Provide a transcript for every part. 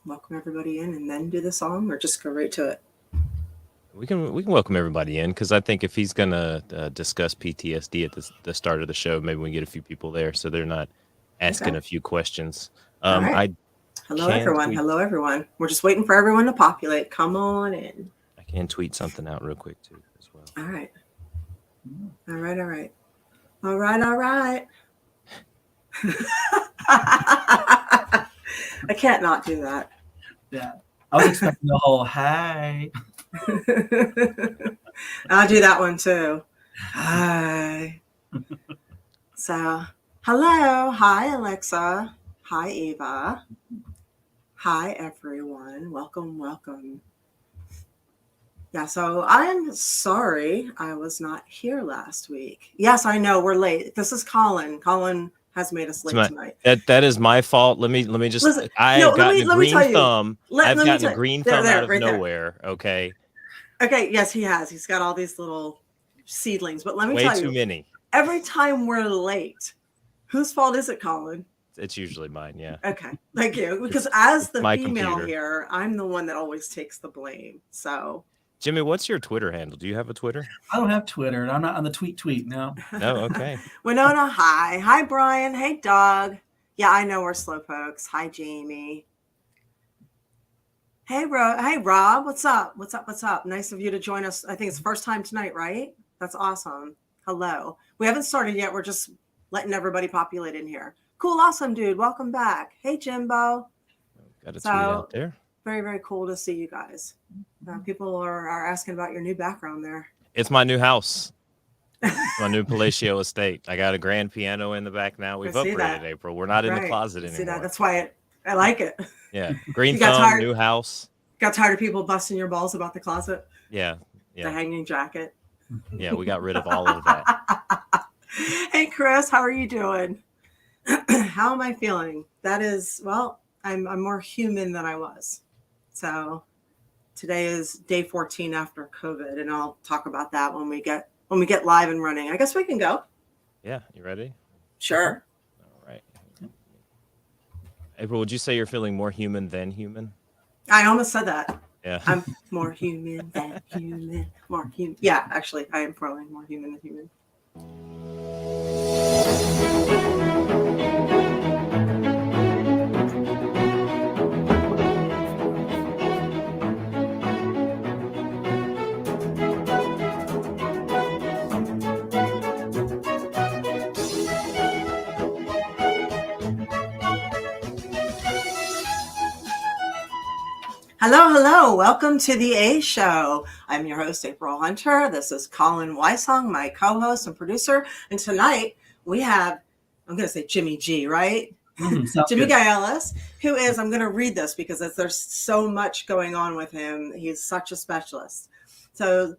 Welcome everybody in and then do the song, or just go right to it? We can welcome everybody in, because I think if he's gonna discuss PTSD at the start of the show, maybe we get a few people there so they're not asking a few questions. All right. Hello everyone. Hello everyone. We're just waiting for everyone to populate. Come on in. I can tweet something out real quick too as well. All right. All right. All right. All right. All right. I can't not do that. Yeah. I was expecting the whole hey. I'll do that one too. Hi. So, hello. Hi, Alexa. Hi, Eva. Hi, everyone. Welcome, welcome. Yeah, so I'm sorry I was not here last week. Yes, I know we're late. This is Colin. Colin has made us late tonight. That is my fault. Let me just. Listen, I've gotten a green thumb. I've gotten a green thumb out of nowhere. There. Okay. Okay. Yes, he has. He's got all these little seedlings. But let me tell you, way too many. Every time we're late, whose fault is it, Colin? It's usually mine. Yeah. Okay. Thank you. Because as the female computer here, I'm the one that always takes the blame. So. Jimmy, what's your Twitter handle? Do you have a Twitter? I don't have Twitter. I'm not on the tweet. No. No. Okay. Winona, hi. Hi, Brian. Hey, Doug. Yeah, I know we're slowpokes. Hi, Jamie. Hey, Rob. What's up? What's up? What's up? Nice of you to join us. I think it's the first time tonight, right? That's awesome. Hello. We haven't started yet. We're just letting everybody populate in here. Cool. Awesome, dude. Welcome back. Hey, Jimbo. Got a tweet out there. Very, very cool to see you guys. People are asking about your new background there. It's my new house. My new Palatial estate. I got a grand piano in the back now. We've upgraded, April. We're not in the closet anymore. See that? That's why I like it. Yeah. Green thumb, new house. Got tired of people busting your balls about the closet? Yeah. The hanging jacket. Yeah, we got rid of all of that. Hey, Chris, how are you doing? How am I feeling? That is, well, I'm more human than I was. So today is day 14 after COVID, and I'll talk about that when we get live and running. I guess we can go. Yeah, you ready? Sure. All right. April, would you say you're feeling more human than human? I almost said that. Yeah. I'm more human than human. More human. Yeah, actually, I am feeling more human than human. Hello. Welcome to the A Show. I'm your host, April Hunter. This is Colin Weissong, my co-host and producer. And tonight we have, I'm going to say Jimmy G, right? Jimmy Gaialis, who is, I'm going to read this because there's so much going on with him. He's such a specialist. So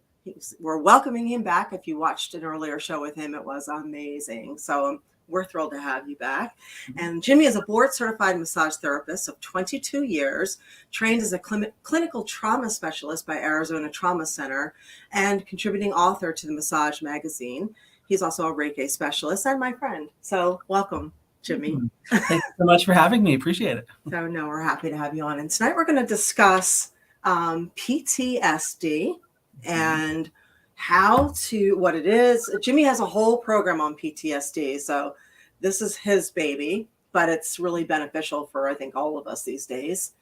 we're welcoming him back. If you watched an earlier show with him, it was amazing. So we're thrilled to have you back. And Jimmy is a board-certified massage therapist of 22 years, trained as a clinical trauma specialist by Arizona Trauma Center, and contributing author to the Massage magazine. He's also a Reiki specialist and my friend. So welcome, Jimmy. Thank you so much for having me. Appreciate it. So no, we're happy to have you on. And tonight we're going to discuss PTSD and what it is. Jimmy has a whole program on PTSD. So this is his baby, but it's really beneficial for, I think, all of us these days.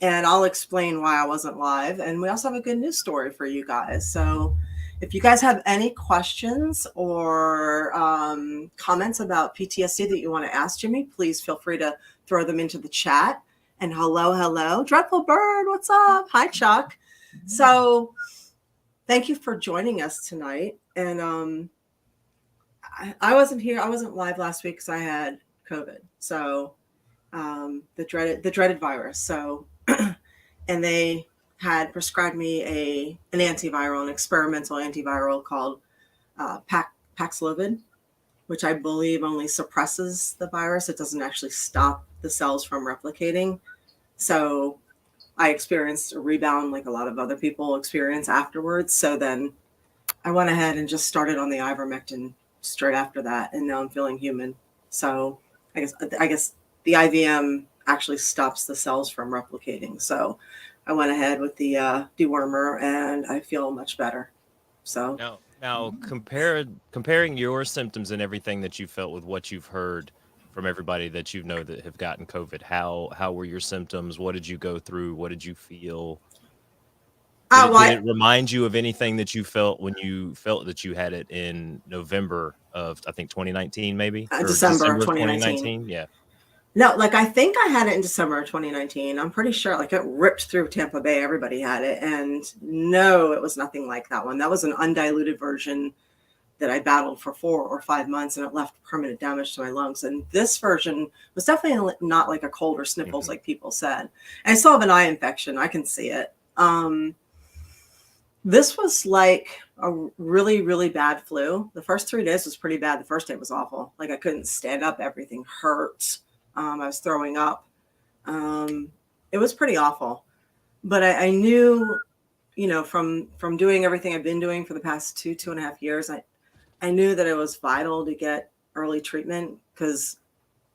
And I'll explain why I wasn't live. And we also have a good news story for you guys. So if you guys have any questions or comments about PTSD that you want to ask Jimmy, please feel free to throw them into the chat. And hello. Dreadful Bird, what's up? Hi, Chuck. So thank you for joining us tonight. And I wasn't here. I wasn't live last week because I had COVID. So the dreaded virus. So and they had prescribed me an antiviral, an experimental antiviral called Paxlovid, which I believe only suppresses the virus. It doesn't actually stop the cells from replicating. So I experienced a rebound like a lot of other people experience afterwards. So then I went ahead and just started on the ivermectin straight after that. And now I'm feeling human. So I guess the IVM actually stops the cells from replicating. So I went ahead with the dewormer, and I feel much better. So now comparing your symptoms and everything that you felt with what you've heard from everybody that you know that have gotten COVID, how were your symptoms? What did you go through? What did you feel? Did it remind you of anything that you felt when you felt that you had it in November of, I think, 2019, maybe? Or December of 2019. Yeah. No, like I think I had it in December of 2019. I'm pretty sure, like, it ripped through Tampa Bay. Everybody had it. And no, it was nothing like that one. That was an undiluted version that I battled for 4 or 5 months, and it left permanent damage to my lungs. And this version was definitely not like a cold or sniffles, like people said. And I still have an eye infection. I can see it. This was like a really, really bad flu. The first 3 days was pretty bad. The first day was awful. Like, I couldn't stand up. Everything hurt. I was throwing up. It was pretty awful. But I knew, you know, from doing everything I've been doing for the past 2.5 years, I knew that it was vital to get early treatment, because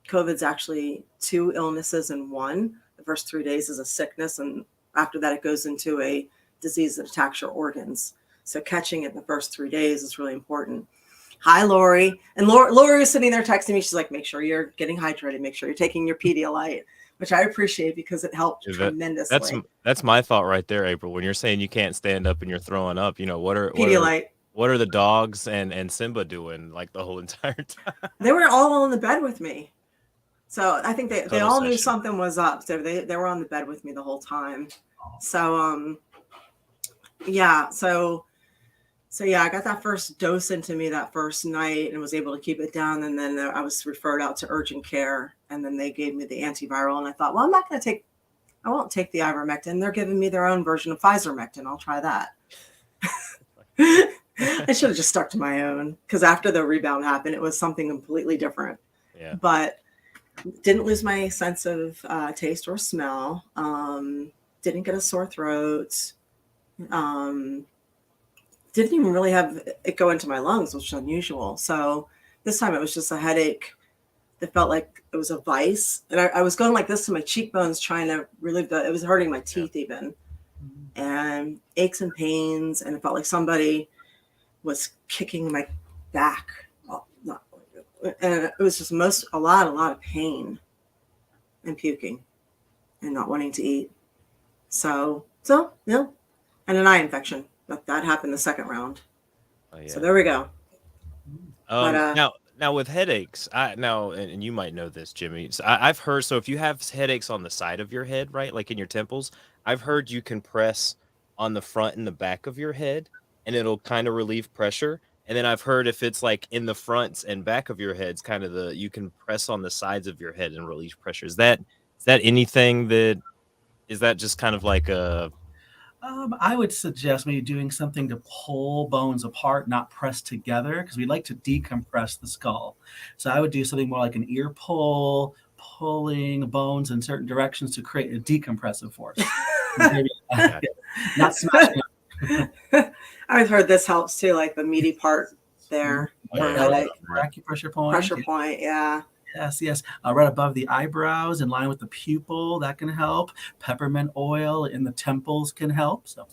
COVID's actually 2 illnesses in one. The first 3 days is a sickness, and after that it goes into a disease that attacks your organs. So catching it in the first 3 days is really important. Hi, Lori. And Lori is sitting there texting me. She's like, make sure you're getting hydrated. Make sure you're taking your Pedialyte, which I appreciate because it helped tremendously. That's my thought right there, April. When you're saying you can't stand up and you're throwing up, you know, what are the dogs and Simba doing like the whole entire time? They were all on the bed with me. So I think they all knew something was up. So they were on the bed with me the whole time. So, yeah. So yeah, I got that first dose into me that first night and was able to keep it down. And then I was referred out to urgent care, and then they gave me the antiviral. And I thought, well, I won't take the ivermectin. They're giving me their own version of Pfizermectin. I'll try that. I should have just stuck to my own, because after the rebound happened, it was something completely different. Yeah. But didn't lose my sense of taste or smell. Didn't get a sore throat. Didn't even really have it go into my lungs, which is unusual. So this time it was just a headache that felt like it was a vice. And I was going like this to my cheekbones, trying to relieve it was hurting my teeth even. And aches and pains. And it felt like somebody was kicking my back. And it was just a lot of pain and puking and not wanting to eat. So yeah. And an eye infection. That happened the second round. Oh, yeah. So there we go. Now with headaches, and you might know this, Jimmy. So I've heard, so if you have headaches on the side of your head, right, like in your temples, I've heard you can press on the front and the back of your head, and it'll kind of relieve pressure. And then I've heard if it's like in the front and back of your heads, kind of you can press on the sides of your head and relieve pressure. Is that anything is that just kind of like a... I would suggest maybe doing something to pull bones apart, not press together, because we like to decompress the skull. So I would do something more like an ear pull, pulling bones in certain directions to create a decompressive force. Maybe, not smashing. I've heard this helps too, like the meaty part there. Acupressure point. Pressure point, yeah. Yes. Right above the eyebrows, in line with the pupil, that can help. Peppermint oil in the temples can help. So,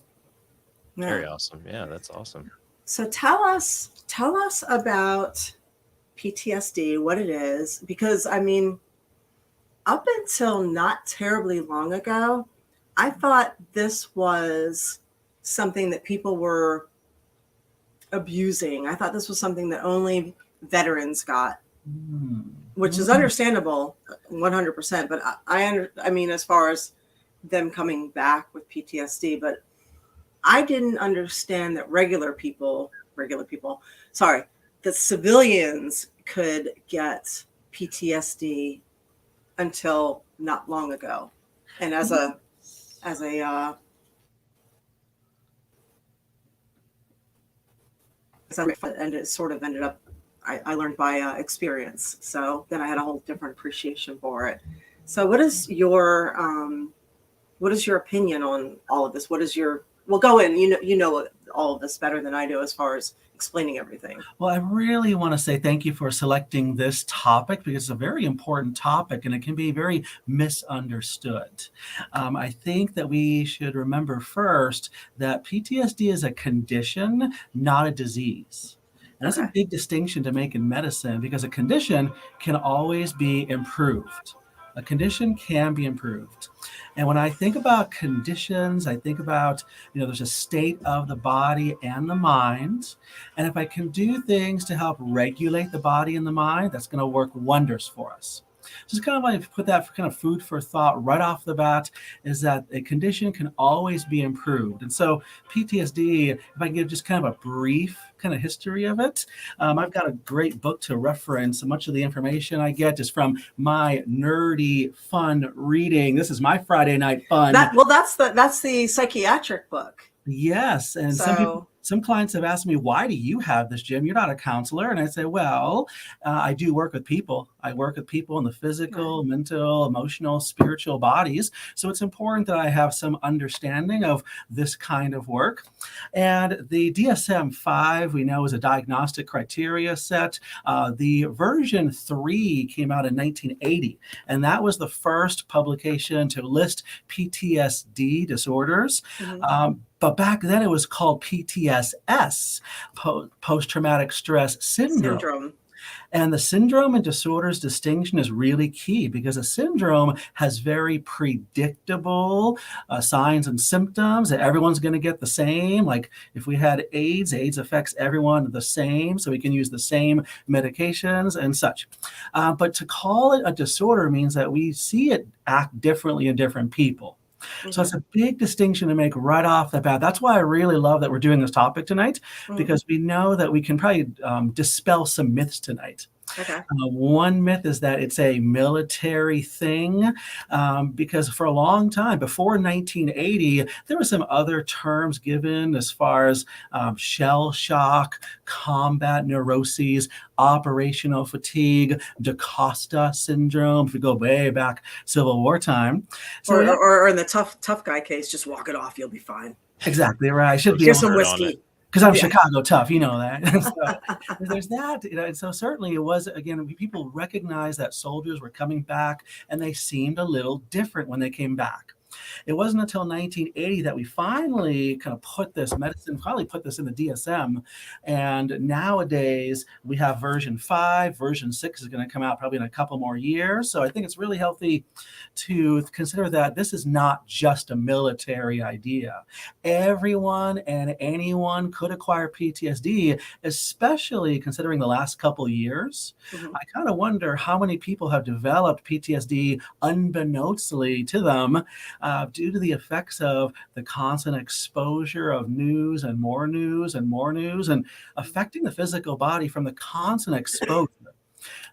very awesome. Yeah, that's awesome. So tell us about PTSD, what it is, because I mean, up until not terribly long ago, I thought this was something that people were abusing. I thought this was something that only veterans got. Which is understandable 100%, but I mean, as far as them coming back with PTSD, but I didn't understand that that civilians could get PTSD until not long ago. And and it sort of ended up, I learned by experience. So then I had a whole different appreciation for it. So what is your opinion on all of this? What is your well, go in. You know all of this better than I do as far as explaining everything. Well, I really want to say thank you for selecting this topic because it's a very important topic and it can be very misunderstood. I think that we should remember first that PTSD is a condition, not a disease. And that's a big distinction to make in medicine because a condition can always be improved. A condition can be improved. And when I think about conditions, I think about, there's a state of the body and the mind. And if I can do things to help regulate the body and the mind, that's going to work wonders for us. Just kind of like put that kind of food for thought right off the bat is that a condition can always be improved. And so PTSD, if I can give just kind of a brief kind of history of it, I've got a great book to reference. Much of the information I get is from my nerdy, fun reading. This is my Friday night fun. That's the psychiatric book. Yes. And some clients have asked me, why do you have this, Jim? You're not a counselor. And I say, well, I do work with people. I work with people in the physical, mental, emotional, spiritual bodies. So it's important that I have some understanding of this kind of work. And the DSM-5, we know, is a diagnostic criteria set. The version 3 came out in 1980. And that was the first publication to list PTSD disorders. But back then it was called PTSS, post-traumatic stress syndrome. And the syndrome and disorders distinction is really key because a syndrome has very predictable signs and symptoms that everyone's going to get the same. Like if we had AIDS affects everyone the same, so we can use the same medications and such. But to call it a disorder means that we see it act differently in different people. So it's a big distinction to make right off the bat. That's why I really love that we're doing this topic tonight, because we know that we can probably dispel some myths tonight. One myth is that it's a military thing, because for a long time, before 1980, there were some other terms given as far as shell shock, combat neuroses, operational fatigue, DaCosta syndrome, if we go way back Civil War time. So or in the tough guy case, just walk it off, you'll be fine. Exactly right. I should be Here's some whiskey. Because I'm Chicago tough, you know that. So there's that. And so certainly it was, again, people recognized that soldiers were coming back and they seemed a little different when they came back. It wasn't until 1980 that we finally kind of put this in the DSM. And nowadays we have version 5, version 6 is going to come out probably in a couple more years. So I think it's really healthy to consider that this is not just a military idea. Everyone and anyone could acquire PTSD, especially considering the last couple years. I kind of wonder how many people have developed PTSD unbeknownstly to them, due to the effects of the constant exposure of news and more news and more news and affecting the physical body from the constant exposure.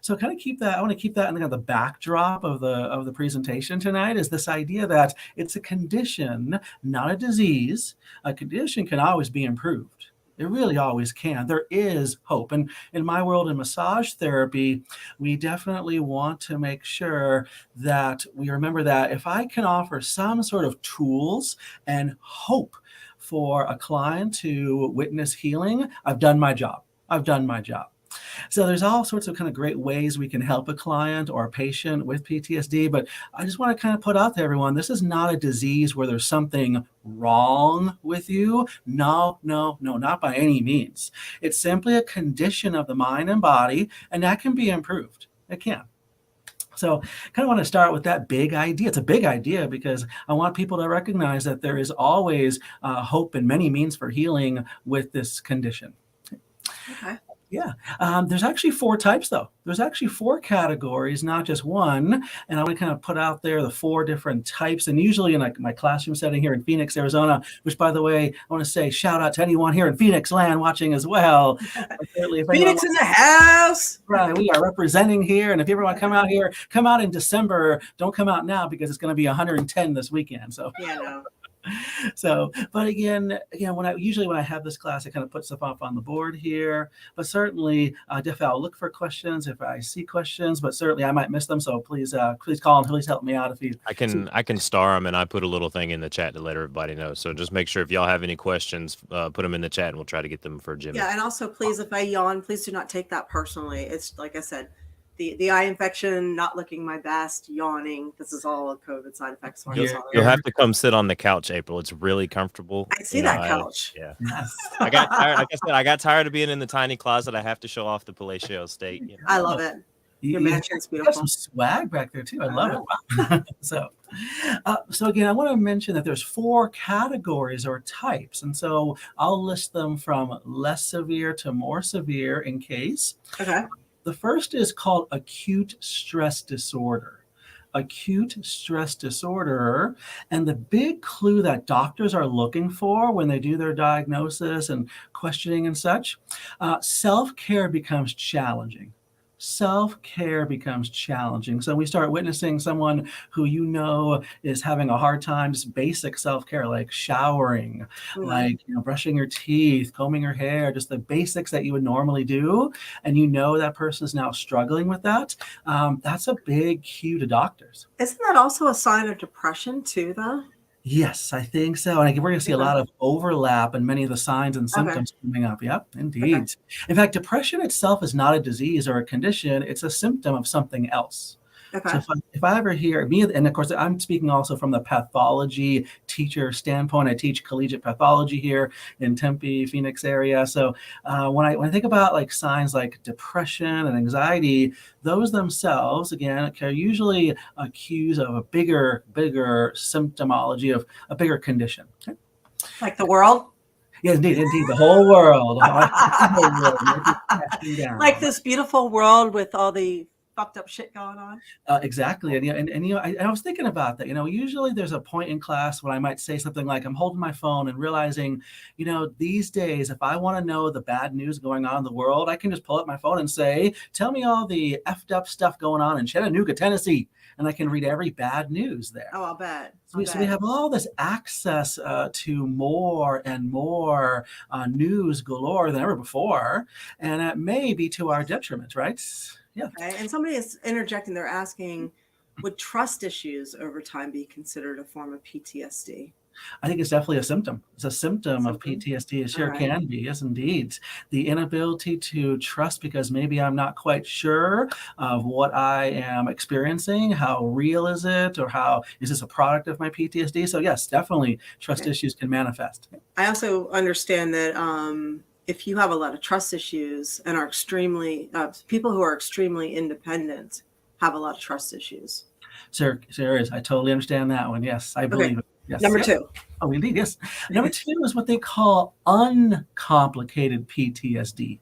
So kind of I want to keep that in the backdrop of the presentation tonight is this idea that it's a condition, not a disease. A condition can always be improved. It really always can. There is hope. And in my world in massage therapy, we definitely want to make sure that we remember that if I can offer some sort of tools and hope for a client to witness healing, I've done my job. So there's all sorts of kind of great ways we can help a client or a patient with PTSD, but I just want to kind of put out to everyone, this is not a disease where there's something wrong with you. No, not by any means. It's simply a condition of the mind and body, and that can be improved. It can. So kind of want to start with that big idea. It's a big idea because I want people to recognize that there is always hope and many means for healing with this condition. Okay. Yeah. There's actually 4 types, though. There's actually 4 categories, not just one. And I want to kind of put out there the 4 different types. And usually in my classroom setting here in Phoenix, Arizona, which, by the way, I want to say shout out to anyone here in Phoenix land watching as well. Phoenix in the house. Right. We are representing here. And if you ever want to come out here, come out in December. Don't come out now because it's going to be 110 this weekend. So yeah, no. But again, when I have this class, I kind of put stuff up on the board here. But certainly, definitely, I'll look for questions if I see questions. But certainly, I might miss them. So please call and please help me out if you. I can star them, and I put a little thing in the chat to let everybody know. So just make sure if y'all have any questions, put them in the chat, and we'll try to get them for Jimmy. Yeah, and also please, if I yawn, please do not take that personally. It's like I said, the eye infection, not looking my best, yawning. This is all a COVID side effects. So You'll have to come sit on the couch, April. It's really comfortable. I see that couch. Yeah. Yes. I got tired, like I said, I got tired of being in the tiny closet. I have to show off the palatial state. You know? I love it. Your mansion's You beautiful. got some swag back there too. I love it. So again, I want to mention that there's 4 categories or types, and so I'll list them from less severe to more severe in case. Okay. The first is called acute stress disorder. Acute stress disorder, and the big clue that doctors are looking for when they do their diagnosis and questioning and such, self-care becomes challenging. Self-care becomes challenging. So we start witnessing someone who is having a hard time, just basic self-care, like showering, like brushing your teeth, combing your hair, just the basics that you would normally do. And that person is now struggling with that. That's a big cue to doctors. Isn't that also a sign of depression too, though? Yes, I think so. And we're going to see a lot of overlap in many of the signs and symptoms coming up. Yep, indeed. Okay. In fact, depression itself is not a disease or a condition. It's a symptom of something else. Okay. So if I ever hear me, and of course, I'm speaking also from the pathology teacher standpoint. I teach collegiate pathology here in Tempe, Phoenix area. So when I think about like signs like depression and anxiety, those themselves, again, are usually accused of a bigger symptomology of a bigger condition. Okay? Like the world? Yes, indeed, the whole world. Like this beautiful world with all the fucked up shit going on. Exactly. And I was thinking about that. Usually there's a point in class when I might say something like, I'm holding my phone and realizing, these days, if I want to know the bad news going on in the world, I can just pull up my phone and say, tell me all the effed up stuff going on in Chattanooga, Tennessee. And I can read every bad news there. Oh, I'll bet. So we have all this access to more and more news galore than ever before. And that may be to our detriment, right? Yeah. Okay. And somebody is interjecting. They're asking, would trust issues over time be considered a form of PTSD? I think it's definitely a symptom. It's a symptom of PTSD. It sure can be. Yes, indeed. The inability to trust because maybe I'm not quite sure of what I am experiencing. How real is it? Or how is this a product of my PTSD? So yes, definitely trust issues can manifest. I also understand that if you have a lot of trust issues and are extremely, people who are extremely independent have a lot of trust issues. Sure is. I totally understand that one. Yes, I believe it. Yes. Number 2. Oh, indeed, yes. Number 2 is what they call uncomplicated PTSD.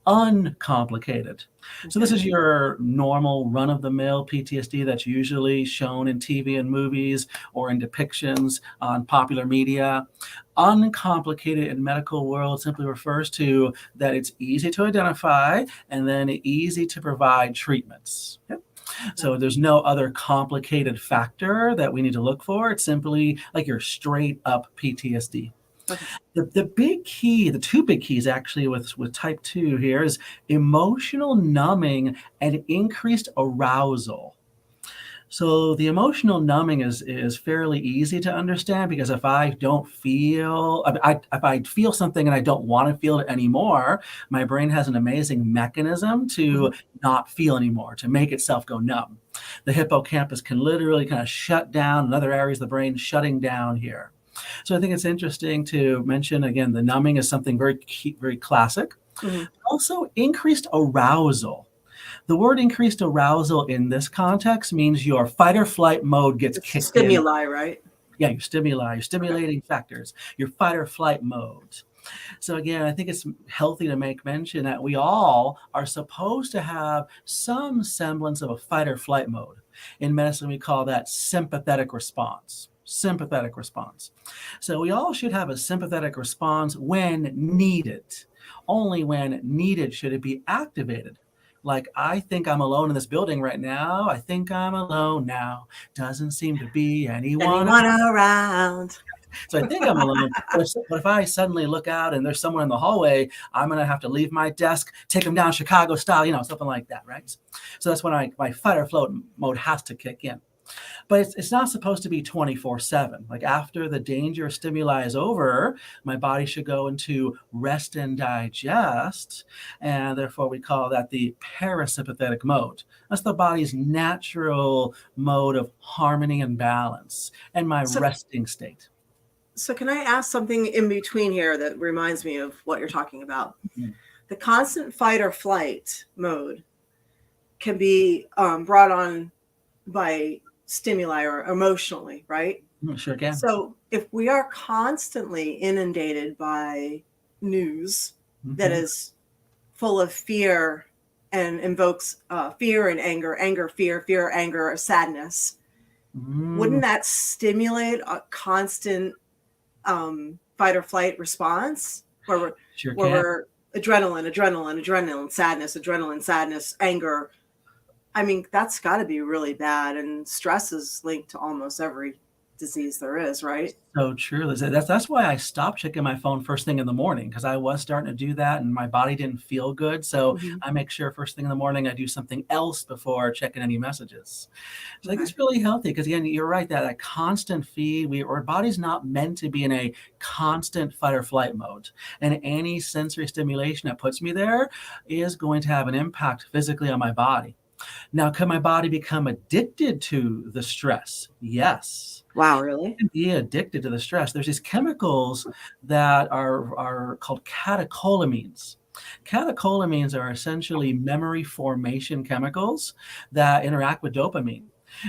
Uncomplicated. So this is your normal run-of-the-mill PTSD that's usually shown in TV and movies or in depictions on popular media. Uncomplicated in medical world simply refers to that it's easy to identify and then easy to provide treatments. Okay? So there's no other complicated factor that we need to look for. It's simply like your straight up PTSD. Okay. The big key, the 2 big keys actually with type 2 here is emotional numbing and increased arousal. So the emotional numbing is fairly easy to understand because if I feel something and I don't want to feel it anymore, my brain has an amazing mechanism to not feel anymore, to make itself go numb. The hippocampus can literally kind of shut down and other areas of the brain shutting down here. So I think it's interesting to mention, again, the numbing is something very classic. Also, increased arousal. The word increased arousal in this context means your fight or flight mode gets kicked stimuli, in. Right? Yeah, your stimuli, your stimulating factors, your fight or flight modes. So again, I think it's healthy to make mention that we all are supposed to have some semblance of a fight or flight mode. In medicine, we call that sympathetic response. Sympathetic response. So we all should have a sympathetic response when needed. Only when needed should it be activated. Like, I think I'm alone in this building right now. I think I'm alone now. Doesn't seem to be anyone around. So I think I'm alone. But if I suddenly look out and there's someone in the hallway, I'm going to have to leave my desk, take them down Chicago style, something like that, right? So that's when my fight or flight mode has to kick in. But it's not supposed to be 24/7. Like after the danger stimuli is over, my body should go into rest and digest. And therefore, we call that the parasympathetic mode. That's the body's natural mode of harmony and balance and my So- resting state. So can I ask something in between here that reminds me of what you're talking about? Mhm. The constant fight or flight mode can be brought on by stimuli or emotionally, right? Sure can. So if we are constantly inundated by news that Mhm. is full of fear and invokes fear and anger, fear, anger, or sadness, wouldn't that stimulate a constant fight or flight response where Sure where can. we're adrenaline, sadness, anger? I mean, that's got to be really bad. And stress is linked to almost every disease there is, right? So true. That's why I stopped checking my phone first thing in the morning, because I was starting to do that and my body didn't feel good. So Mhm. I make sure first thing in the morning I do something else before checking any messages. So I think it's Okay. really healthy because again, you're right that a constant feed, our body's not meant to be in a constant fight or flight mode. And any sensory stimulation that puts me there is going to have an impact physically on my body. Now, can my body become addicted to the stress? Yes. Wow, really? Can be addicted to the stress. There's these chemicals that are called catecholamines. Catecholamines are essentially memory formation chemicals that interact with dopamine.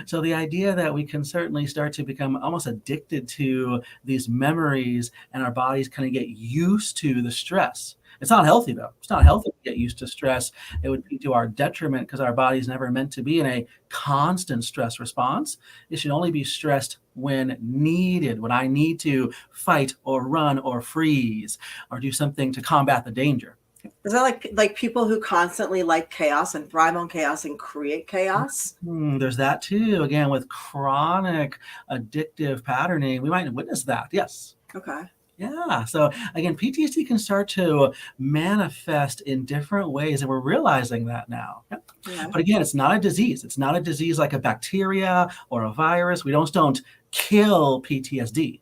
So the idea that we can certainly start to become almost addicted to these memories and our bodies kind of get used to the stress. It's not healthy though. It's not healthy to get used to stress. It would be to our detriment because our body's never meant to be in a constant stress response. It should only be stressed when needed, when I need to fight or run or freeze or do something to combat the danger. Is that like people who constantly like chaos and thrive on chaos and create chaos? There's that too. Again, with chronic addictive patterning, we might witness that. Yes. Okay. Yeah. So again, PTSD can start to manifest in different ways, and we're realizing that now. Yep. Yeah. But again, it's not a disease. It's not a disease like a bacteria or a virus. We don't kill PTSD.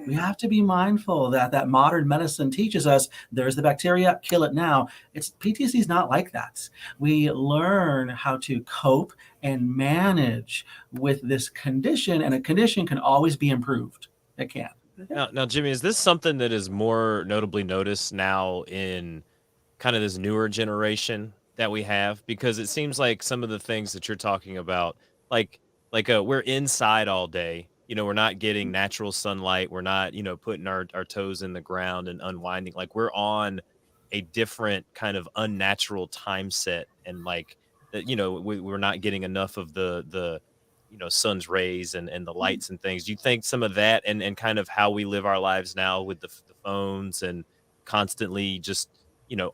We have to be mindful that modern medicine teaches us there's the bacteria, kill it now. PTSD is not like that. We learn how to cope and manage with this condition, and a condition can always be improved. It can. Now, Jimmy, is this something that is more notably noticed now in kind of this newer generation that we have? Because it seems like some of the things that you're talking about, we're inside all day. We're not getting natural sunlight. We're not, putting our toes in the ground and unwinding. Like we're on a different kind of unnatural time set, and we're not getting enough of the sun's rays and the lights and things. Do you think some of that and kind of how we live our lives now with the phones and constantly just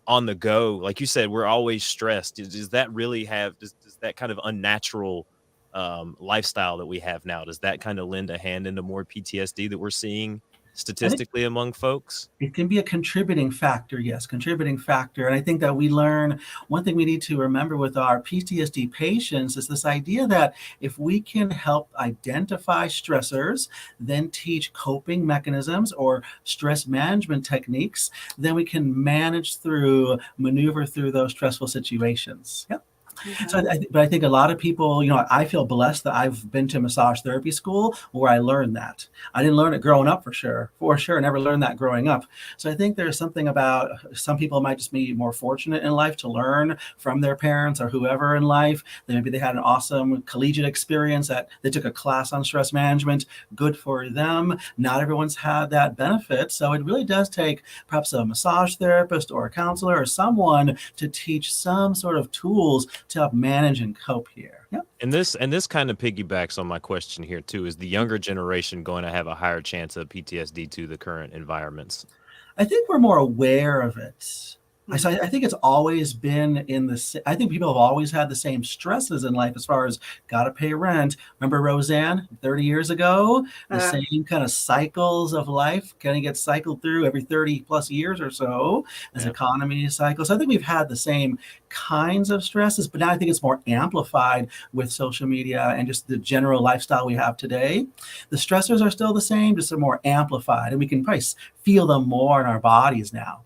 on the go, like you said, we're always stressed. Does that really does that kind of unnatural lifestyle that we have now, does that kind of lend a hand into more PTSD that we're seeing statistically among folks? It can be a contributing factor, yes, contributing factor. And I think that we learn one thing we need to remember with our PTSD patients is this idea that if we can help identify stressors, then teach coping mechanisms or stress management techniques, then we can maneuver through those stressful situations. Yep. Okay. So, but I think a lot of people, I feel blessed that I've been to massage therapy school where I learned that. I didn't learn it growing up for sure. Never learned that growing up. So I think there's something about some people might just be more fortunate in life to learn from their parents or whoever in life. Maybe they had an awesome collegiate experience that they took a class on stress management. Good for them. Not everyone's had that benefit. So it really does take perhaps a massage therapist or a counselor or someone to teach some sort of tools to help manage and cope here. Yep. And this kind of piggybacks on my question here too. Is the younger generation going to have a higher chance of PTSD to the current environments? I think we're more aware of it. I think it's always been I think people have always had the same stresses in life as far as got to pay rent. Remember Roseanne 30 years ago? The same kind of cycles of life kind of get cycled through every 30 plus years or so as economy cycles. So I think we've had the same kinds of stresses, but now I think it's more amplified with social media and just the general lifestyle we have today. The stressors are still the same, just they're more amplified, and we can probably feel them more in our bodies now.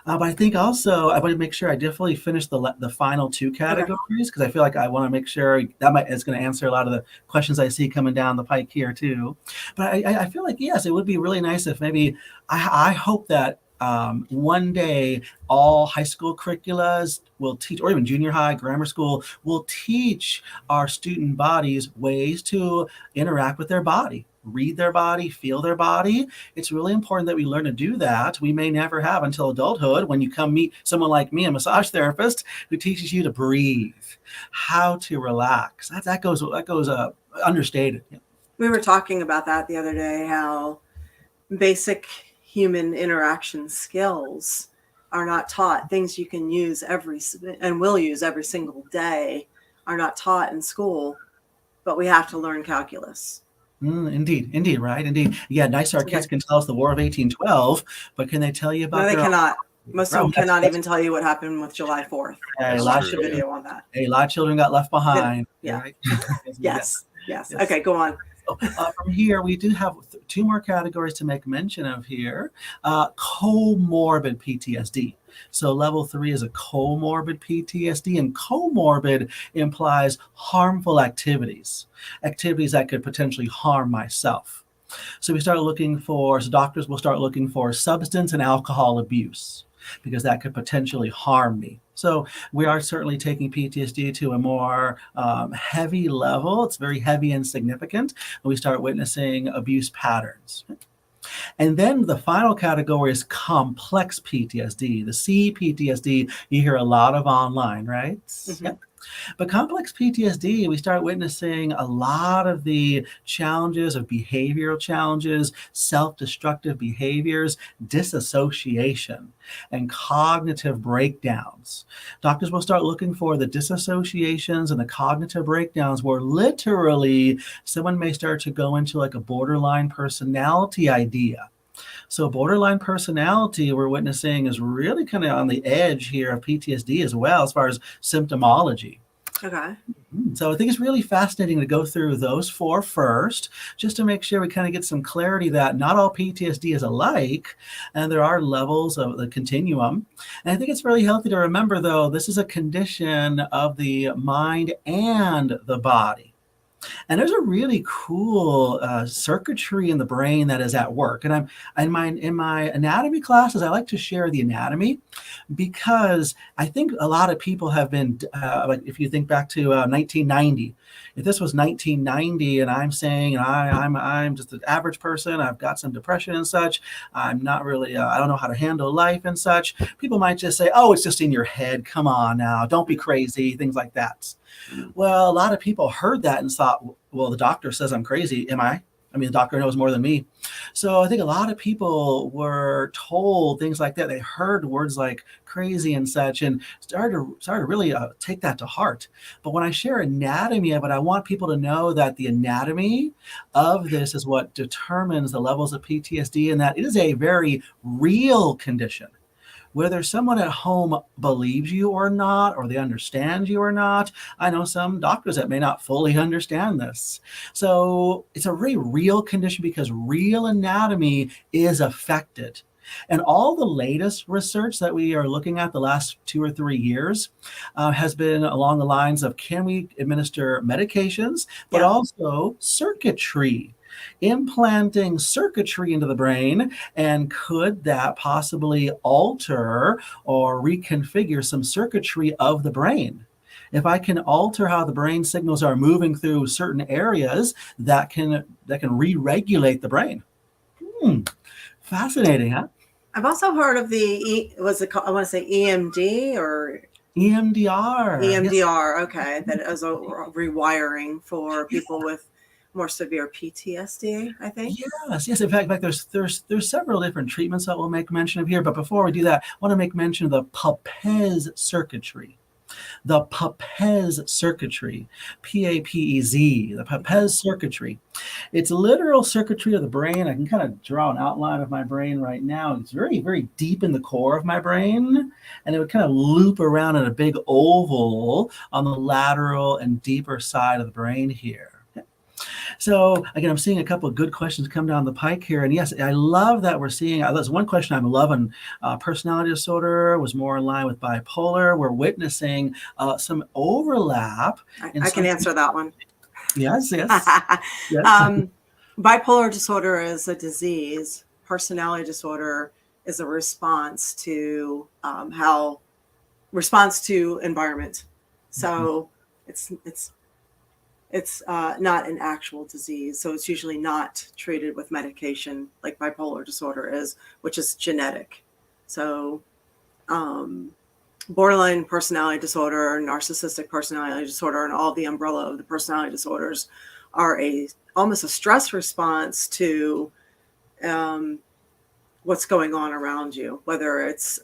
But I think also I want to make sure I definitely finish the final two categories because I feel like I want to make sure that is going to answer a lot of the questions I see coming down the pike here too. But I feel like, yes, it would be really nice if maybe I hope that one day all high school curriculas will teach, or even junior high, grammar school will teach our student bodies ways to interact with their body. Read their body, feel their body. It's really important that we learn to do that. We may never have until adulthood when you come meet someone like me, a massage therapist, who teaches you to breathe, how to relax. That goes understated. We were talking about that the other day, how basic human interaction skills are not taught. Things you can use and will use every single day are not taught in school, but we have to learn calculus. Indeed, right? Indeed. Yeah, nice our kids can tell us the War of 1812, but can they tell you about No, they cannot. Most of them cannot even tell you what happened with July 4th. I watched a video on that. A lot of children got left behind. Yeah. Right? Yes. Okay, go on. From here, we do have two more categories to make mention of here. Comorbid PTSD. So level 3 is a comorbid PTSD, and comorbid implies harmful activities that could potentially harm myself. So doctors will start looking for substance and alcohol abuse because that could potentially harm me. So we are certainly taking PTSD to a more heavy level. It's very heavy and significant. And we start witnessing abuse patterns. And then the final category is complex PTSD, the CPTSD you hear a lot of online, right? Mm-hmm. Yep. But complex PTSD, we start witnessing a lot of the challenges of behavioral challenges, self-destructive behaviors, disassociation, and cognitive breakdowns. Doctors will start looking for the disassociations and the cognitive breakdowns where literally someone may start to go into like a borderline personality idea. So borderline personality we're witnessing is really kind of on the edge here of PTSD as well as far as symptomology. Okay. So I think it's really fascinating to go through those 4 first, just to make sure we kind of get some clarity that not all PTSD is alike, and there are levels of the continuum. And I think it's really healthy to remember, though, this is a condition of the mind and the body. And there's a really cool circuitry in the brain that is at work. And in my anatomy classes, I like to share the anatomy because I think a lot of people have been, like if you think back to 1990, if this was 1990 and I'm saying I'm just an average person, I've got some depression and such, I'm not really, I don't know how to handle life and such, people might just say, oh, it's just in your head. Come on now, don't be crazy, things like that. Well, a lot of people heard that and thought, well, the doctor says I'm crazy. Am I? I mean, the doctor knows more than me. So I think a lot of people were told things like that. They heard words like crazy and such and started to really take that to heart. But when I share anatomy of it, I want people to know that the anatomy of this is what determines the levels of PTSD and that it is a very real condition. Whether someone at home believes you or not, or they understand you or not, I know some doctors that may not fully understand this. So it's a very real condition because real anatomy is affected. And all the latest research that we are looking at the last 2 or 3 years has been along the lines of can we administer medications, but also circuitry. Implanting circuitry into the brain, and could that possibly alter or reconfigure some circuitry of the brain? If I can alter how the brain signals are moving through certain areas, that can re-regulate the brain. Fascinating, huh? I've also heard of I want to say EMD or EMDR. EMDR, yes. Okay, that is a rewiring for people with more severe PTSD, I think. Yes. In fact, there's several different treatments that we'll make mention of here. But before we do that, I want to make mention of the Ptsd circuitry. The Ptsd circuitry, P-A-P-E-Z, the Ptsd circuitry. It's literal circuitry of the brain. I can kind of draw an outline of my brain right now. It's very, very deep in the core of my brain, and it would kind of loop around in a big oval on the lateral and deeper side of the brain here. So again, I'm seeing a couple of good questions come down the pike here. And yes, I love that we're seeing, there's one question I'm loving. Personality disorder was more in line with bipolar. We're witnessing some overlap. I can answer that one. Yes. Bipolar disorder is a disease. Personality disorder is a response to environment. So it's not an actual disease. So it's usually not treated with medication like bipolar disorder is, which is genetic. So borderline personality disorder, narcissistic personality disorder, and all the umbrella of the personality disorders are almost a stress response to what's going on around you, whether it's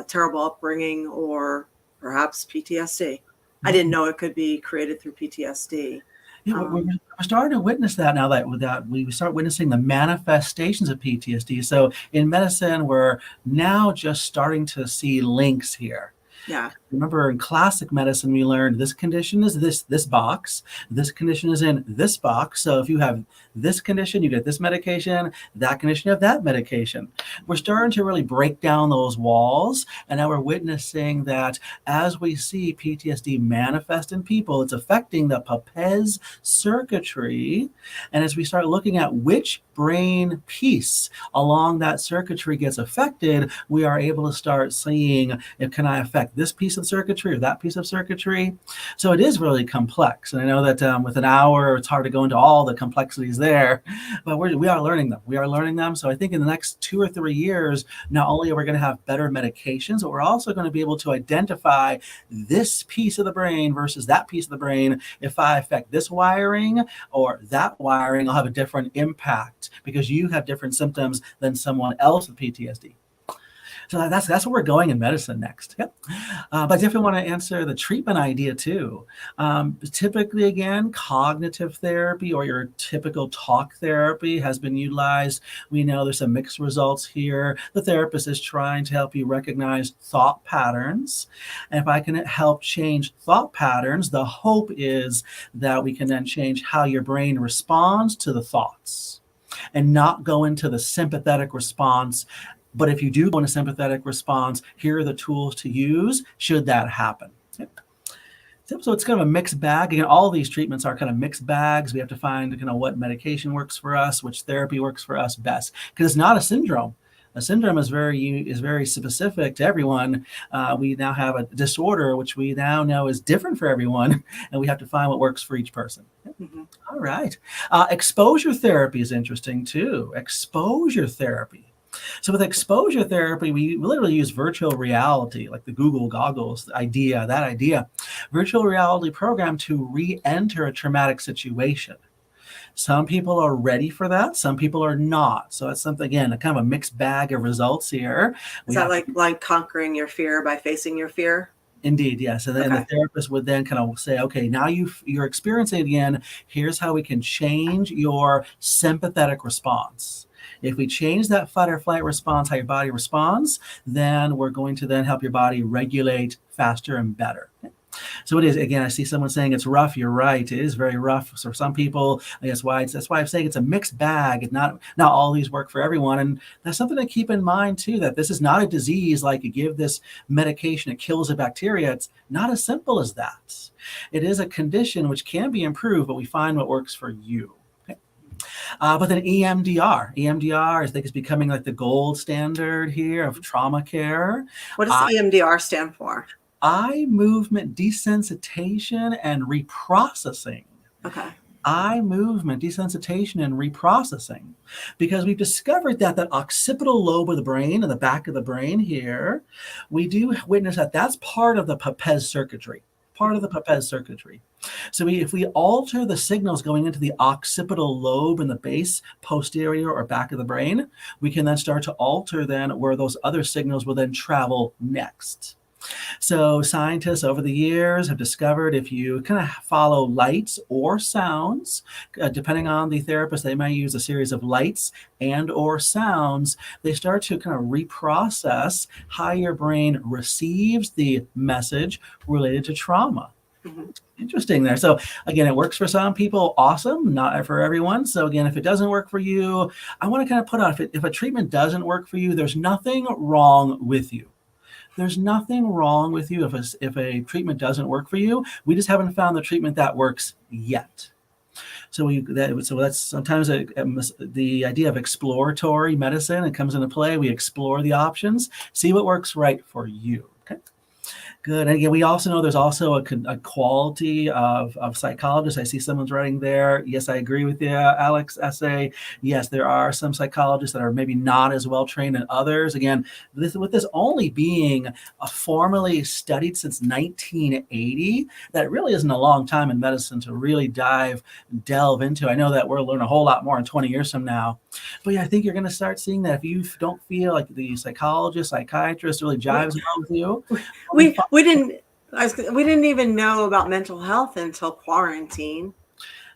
terrible upbringing or perhaps PTSD. I didn't know it could be created through PTSD. Yeah, we're starting to witness that now that we start witnessing the manifestations of PTSD. So in medicine, we're now just starting to see links here. Yeah. Remember in classic medicine, we learned this condition is this box. This condition is in this box. So if you have this condition, you get this medication. That condition, you have that medication. We're starting to really break down those walls. And now we're witnessing that as we see PTSD manifest in people, it's affecting the Ptsd circuitry. And as we start looking at which brain piece along that circuitry gets affected, we are able to start seeing if can I affect this piece of circuitry or that piece of circuitry. So it is really complex. And I know that with an hour, it's hard to go into all the complexities there, but we are learning them. We are learning them. So I think in the next 2 or 3 years, not only are we going to have better medications, but we're also going to be able to identify this piece of the brain versus that piece of the brain. If I affect this wiring or that wiring, I'll have a different impact because you have different symptoms than someone else with PTSD. So that's where we're going in medicine next. Yep. But I definitely want to answer the treatment idea too. Typically, again, cognitive therapy or your typical talk therapy has been utilized. We know there's some mixed results here. The therapist is trying to help you recognize thought patterns. And if I can help change thought patterns, the hope is that we can then change how your brain responds to the thoughts and not go into the sympathetic response. But if you do go into sympathetic response, here are the tools to use should that happen. So it's kind of a mixed bag. Again, all of these treatments are kind of mixed bags. We have to find kind of what medication works for us, which therapy works for us best, because it's not a syndrome. A syndrome is very specific to everyone. We now have a disorder, which we now know is different for everyone, and we have to find what works for each person. Mm-hmm. All right. Exposure therapy is interesting too. Exposure therapy. So with exposure therapy, we literally use virtual reality, like the Google goggles idea, virtual reality program to re-enter a traumatic situation. Some people are ready for that. Some people are not. So it's something, again, a kind of a mixed bag of results here. Is that like conquering your fear by facing your fear? Indeed, yes. And then the therapist would then kind of say, okay, now you're experiencing it again. Here's how we can change your sympathetic response. If we change that fight or flight response, how your body responds, then we're going to then help your body regulate faster and better. So it is, again, I see someone saying it's rough. You're right. It is very rough. So for some people, that's why I'm saying it's a mixed bag. Not all these work for everyone. And that's something to keep in mind too, that this is not a disease like you give this medication, it kills a bacteria. It's not as simple as that. It is a condition which can be improved, but we find what works for you. But then EMDR, I think, is becoming like the gold standard here of trauma care. What does EMDR stand for? Eye movement desensitization and reprocessing. Okay. Eye movement desensitization and reprocessing, because we've discovered that occipital lobe of the brain and the back of the brain here, we do witness that that's part of the Ptsd circuitry. part of the Ptsd circuitry. So if we alter the signals going into the occipital lobe in the base, posterior or back of the brain, we can then start to alter then where those other signals will then travel next. So scientists over the years have discovered if you kind of follow lights or sounds, depending on the therapist, they might use a series of lights and or sounds. They start to kind of reprocess how your brain receives the message related to trauma. Mm-hmm. Interesting there. So again, it works for some people, awesome, not for everyone. So again, if it doesn't work for you, I want to kind of put on, if a treatment doesn't work for you, there's nothing wrong with you. There's nothing wrong with you if a treatment doesn't work for you. We just haven't found the treatment that works yet. So that's sometimes the idea of exploratory medicine. It comes into play. We explore the options, see what works right for you. Okay. Good. And again, we also know there's also a quality of psychologists. I see someone's writing there. Yes, I agree with you, Alex essay. Yes, there are some psychologists that are maybe not as well trained as others. Again, with this only being formally studied since 1980, that really isn't a long time in medicine to really delve into. I know that we'll learn a whole lot more in 20 years from now. But yeah, I think you're going to start seeing that if you don't feel like the psychologist, psychiatrist really jives well with you. We didn't even know about mental health until quarantine.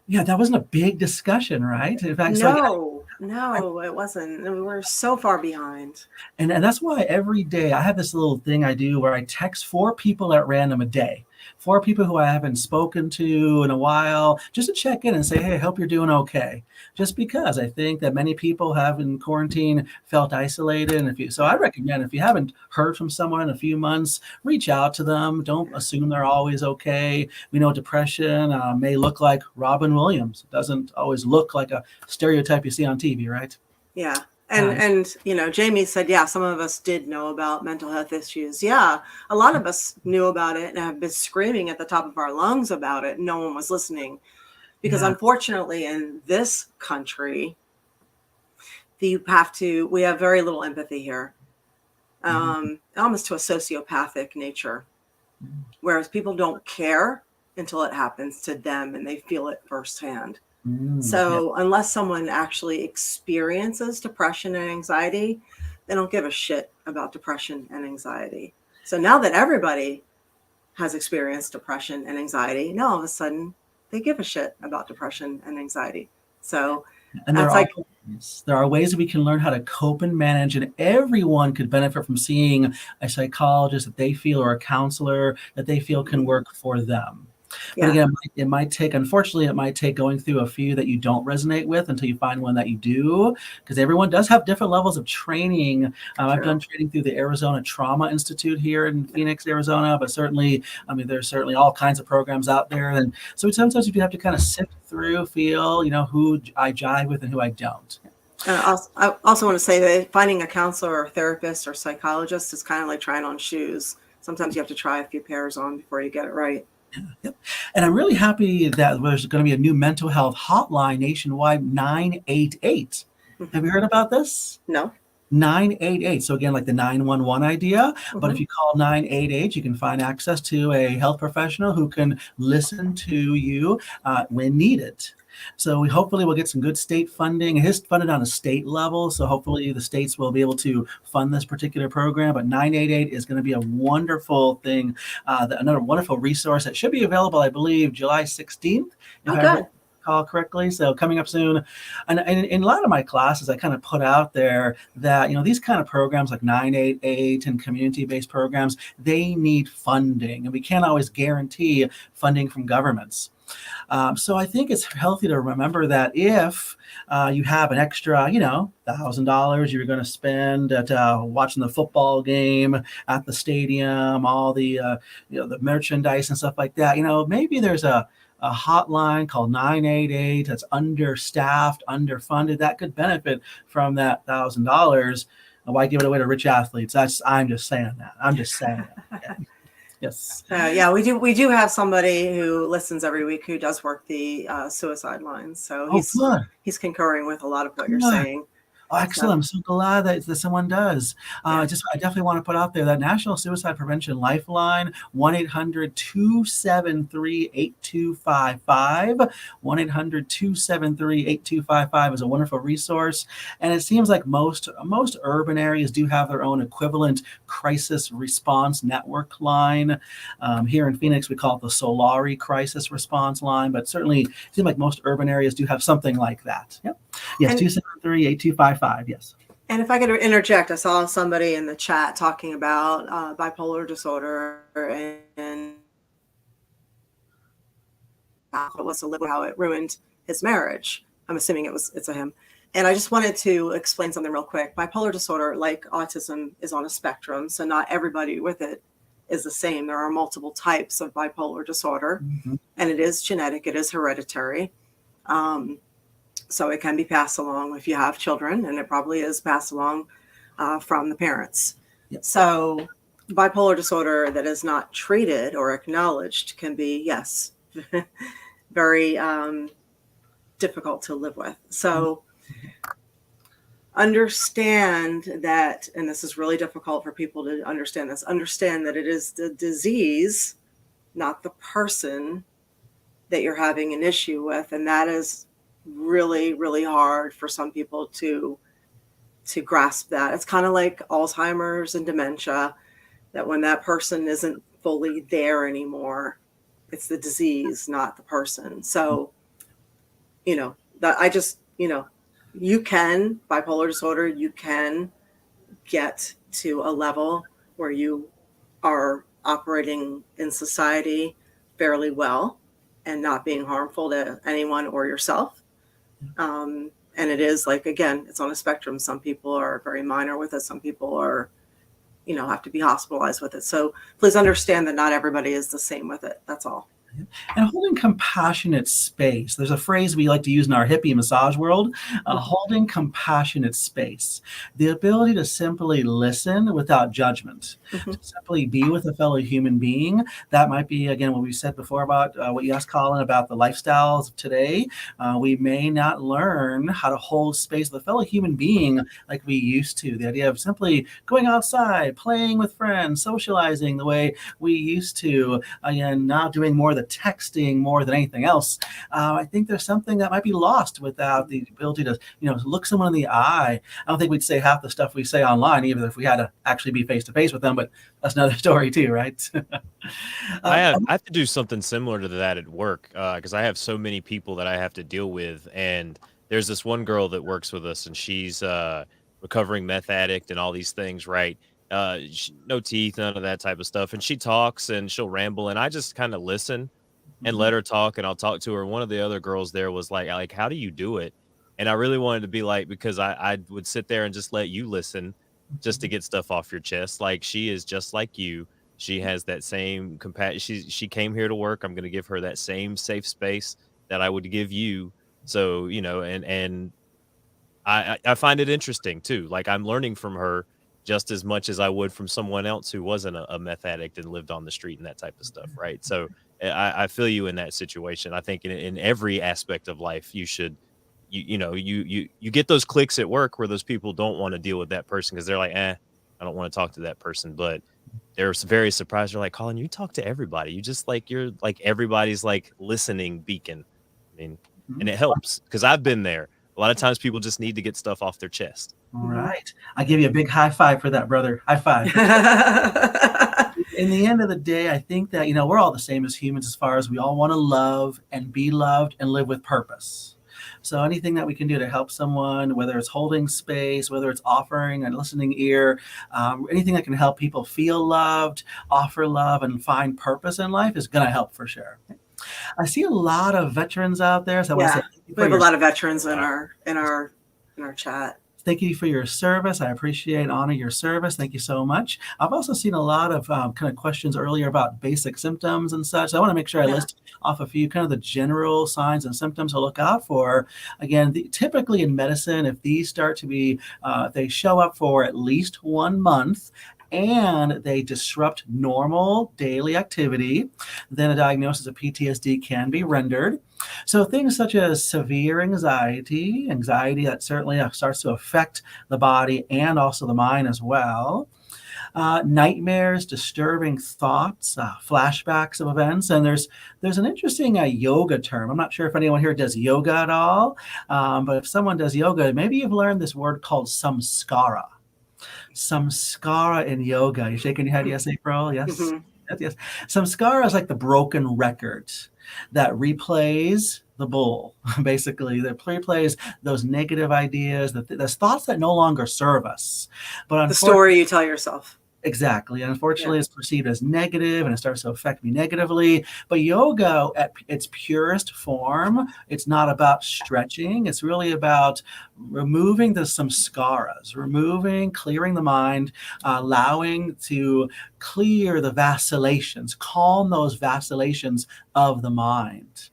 Yeah, that wasn't a big discussion, right? In fact, no, it wasn't. We were so far behind. And that's why every day I have this little thing I do where I text 4 people at random a day. 4 people who I haven't spoken to in a while, just to check in and say, hey, I hope you're doing okay. Just because I think that many people have in quarantine felt isolated. And so I recommend if you haven't heard from someone in a few months, reach out to them. Don't assume they're always okay. We know depression may look like Robin Williams. It doesn't always look like a stereotype you see on TV, right? Yeah. And Jamie said, yeah, some of us did know about mental health issues. Yeah, a lot of us knew about it and have been screaming at the top of our lungs about it. No one was listening because unfortunately in this country, we have very little empathy here, almost to a sociopathic nature, whereas people don't care until it happens to them and they feel it firsthand. So unless someone actually experiences depression and anxiety, they don't give a shit about depression and anxiety. So now that everybody has experienced depression and anxiety, now all of a sudden they give a shit about depression and anxiety. So and there are ways that we can learn how to cope and manage, and everyone could benefit from seeing a psychologist that they feel or a counselor that they feel can work for them. But again, it might take going through a few that you don't resonate with until you find one that you do, because everyone does have different levels of training. I've done training through the Arizona Trauma Institute here in Phoenix, Arizona, but certainly, there's certainly all kinds of programs out there. And so sometimes you have to kind of sift through, feel, who I jive with and who I don't. I also want to say that finding a counselor or therapist or psychologist is kind of like trying on shoes. Sometimes you have to try a few pairs on before you get it right. Yep. And I'm really happy that there's going to be a new mental health hotline nationwide, 988. Have you heard about this? No. 988. So again, like the 911 idea, but if you call 988, you can find access to a health professional who can listen to you when needed. So we hopefully will get some good state funding. It is funded on a state level, so hopefully the states will be able to fund this particular program. But 988 is going to be a wonderful thing, another wonderful resource that should be available, I believe, July 16th. If I recall correctly. So coming up soon. And in a lot of my classes, I kind of put out there that, these kind of programs like 988 and community-based programs, they need funding. And we can't always guarantee funding from governments. So I think it's healthy to remember that if you have an extra, $1,000 you're going to spend at watching the football game at the stadium, all the, the merchandise and stuff like that, maybe there's a hotline called 988 that's understaffed, underfunded, that could benefit from that $1,000. Why give it away to rich athletes? I'm just saying that. Yeah. Yes. We do have somebody who listens every week who does work the suicide lines. So he's concurring with a lot of what you're saying. Oh, excellent. I'm so glad that someone does. I definitely want to put out there that National Suicide Prevention Lifeline, 1-800-273-8255. 1-800-273-8255 is a wonderful resource. And it seems like most urban areas do have their own equivalent crisis response network line. Here in Phoenix, we call it the Solari Crisis Response Line, but certainly it seems like most urban areas do have something like that. Yep. Yes, 273-8255. Yes. And if I could interject, I saw somebody in the chat talking about bipolar disorder and how it was to live, how it ruined his marriage. I'm assuming it's a him. And I just wanted to explain something real quick. Bipolar disorder, like autism, is on a spectrum, so not everybody with it is the same. There are multiple types of bipolar disorder, and it is genetic, it is hereditary. So it can be passed along if you have children, and it probably is passed along from the parents. Yep. So bipolar disorder that is not treated or acknowledged can be, yes, very difficult to live with. So understand that, and this is really difficult for people to understand this, understand that it is the disease, not the person, that you're having an issue with. And that is really, really hard for some people to grasp that. It's kind of like Alzheimer's and dementia, that when that person isn't fully there anymore, it's the disease, not the person. So, you can, bipolar disorder, you can get to a level where you are operating in society fairly well and not being harmful to anyone or yourself. And it is like, again, it's on a spectrum. Some people are very minor with it. Some people are, have to be hospitalized with it. So please understand that not everybody is the same with it. That's all. And holding compassionate space. There's a phrase we like to use in our hippie massage world, holding compassionate space. The ability to simply listen without judgment, to simply be with a fellow human being. That might be, again, what we said before about what you asked Colin about the lifestyles of today. We may not learn how to hold space with a fellow human being like we used to. The idea of simply going outside, playing with friends, socializing the way we used to, again, not doing more of the texting more than anything else. I think there's something that might be lost without the ability to, look someone in the eye. I don't think we'd say half the stuff we say online, even if we had to actually be face to face with them, but that's another story too, right? I have to do something similar to that at work because I have so many people that I have to deal with. And there's this one girl that works with us, and she's recovering meth addict and all these things, right? No teeth, none of that type of stuff. And she talks and she'll ramble, and I just kind of listen and let her talk, and I'll talk to her. One of the other girls there was like, how do you do it? And I really wanted to be like, because I would sit there and just let you listen just to get stuff off your chest. Like, she is just like you. She has that same compassion. She came here to work. I'm going to give her that same safe space that I would give you. So, and I find it interesting too. Like, I'm learning from her just as much as I would from someone else who wasn't a meth addict and lived on the street and that type of stuff. Right. So I feel you in that situation. I think in every aspect of life, you should, you get those clicks at work where those people don't want to deal with that person because they're like, I don't want to talk to that person. But they're very surprised. They're like, Colin, you talk to everybody. You just you're like everybody's like listening beacon. I mean, and it helps because I've been there. A lot of times people just need to get stuff off their chest. All right. I give you a big high five for that, brother. High five. In the end of the day, I think that, we're all the same as humans as far as we all want to love and be loved and live with purpose. So anything that we can do to help someone, whether it's holding space, whether it's offering a listening ear, anything that can help people feel loved, offer love, and find purpose in life is going to help for sure. I see a lot of veterans out there. So we have a lot of veterans in our chat. Thank you for your service. I appreciate and honor your service. Thank you so much. I've also seen a lot of kind of questions earlier about basic symptoms and such. I want to make sure I list off a few kind of the general signs and symptoms to look out for. Again, typically in medicine, if these start to be, if they show up for at least 1 month, and they disrupt normal daily activity, then a diagnosis of PTSD can be rendered. So things such as severe anxiety that certainly starts to affect the body and also the mind as well. Nightmares, disturbing thoughts, flashbacks of events. And there's an interesting yoga term. I'm not sure if anyone here does yoga at all, but if someone does yoga, maybe you've learned this word called samskara. Samskara in yoga. You shaking your head? Yes, April? Yes. Mhm. Yes. Samskara is like the broken record that replays the bull, basically, that replays those negative ideas, those thoughts that no longer serve us. But The story you tell yourself. exactly. Unfortunately, it's perceived as negative and it starts to affect me negatively. But yoga, at its purest form, it's not about stretching. It's really about removing the samskaras, clearing the mind, allowing to clear the vacillations, calm those vacillations of the mind.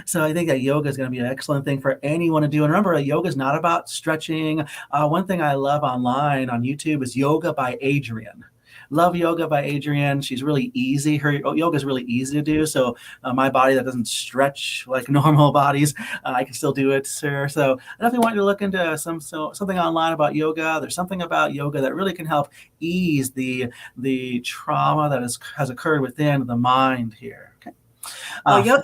So I think that yoga is going to be an excellent thing for anyone to do. And remember, yoga is not about stretching. One thing I love online on YouTube is Yoga by Adrienne. Love Yoga by Adrienne. She's really easy. Her yoga is really easy to do. So my body that doesn't stretch like normal bodies, I can still do it, sir. So I definitely want you to look into something online about yoga. There's something about yoga that really can help ease the trauma that has occurred within the mind here. Okay.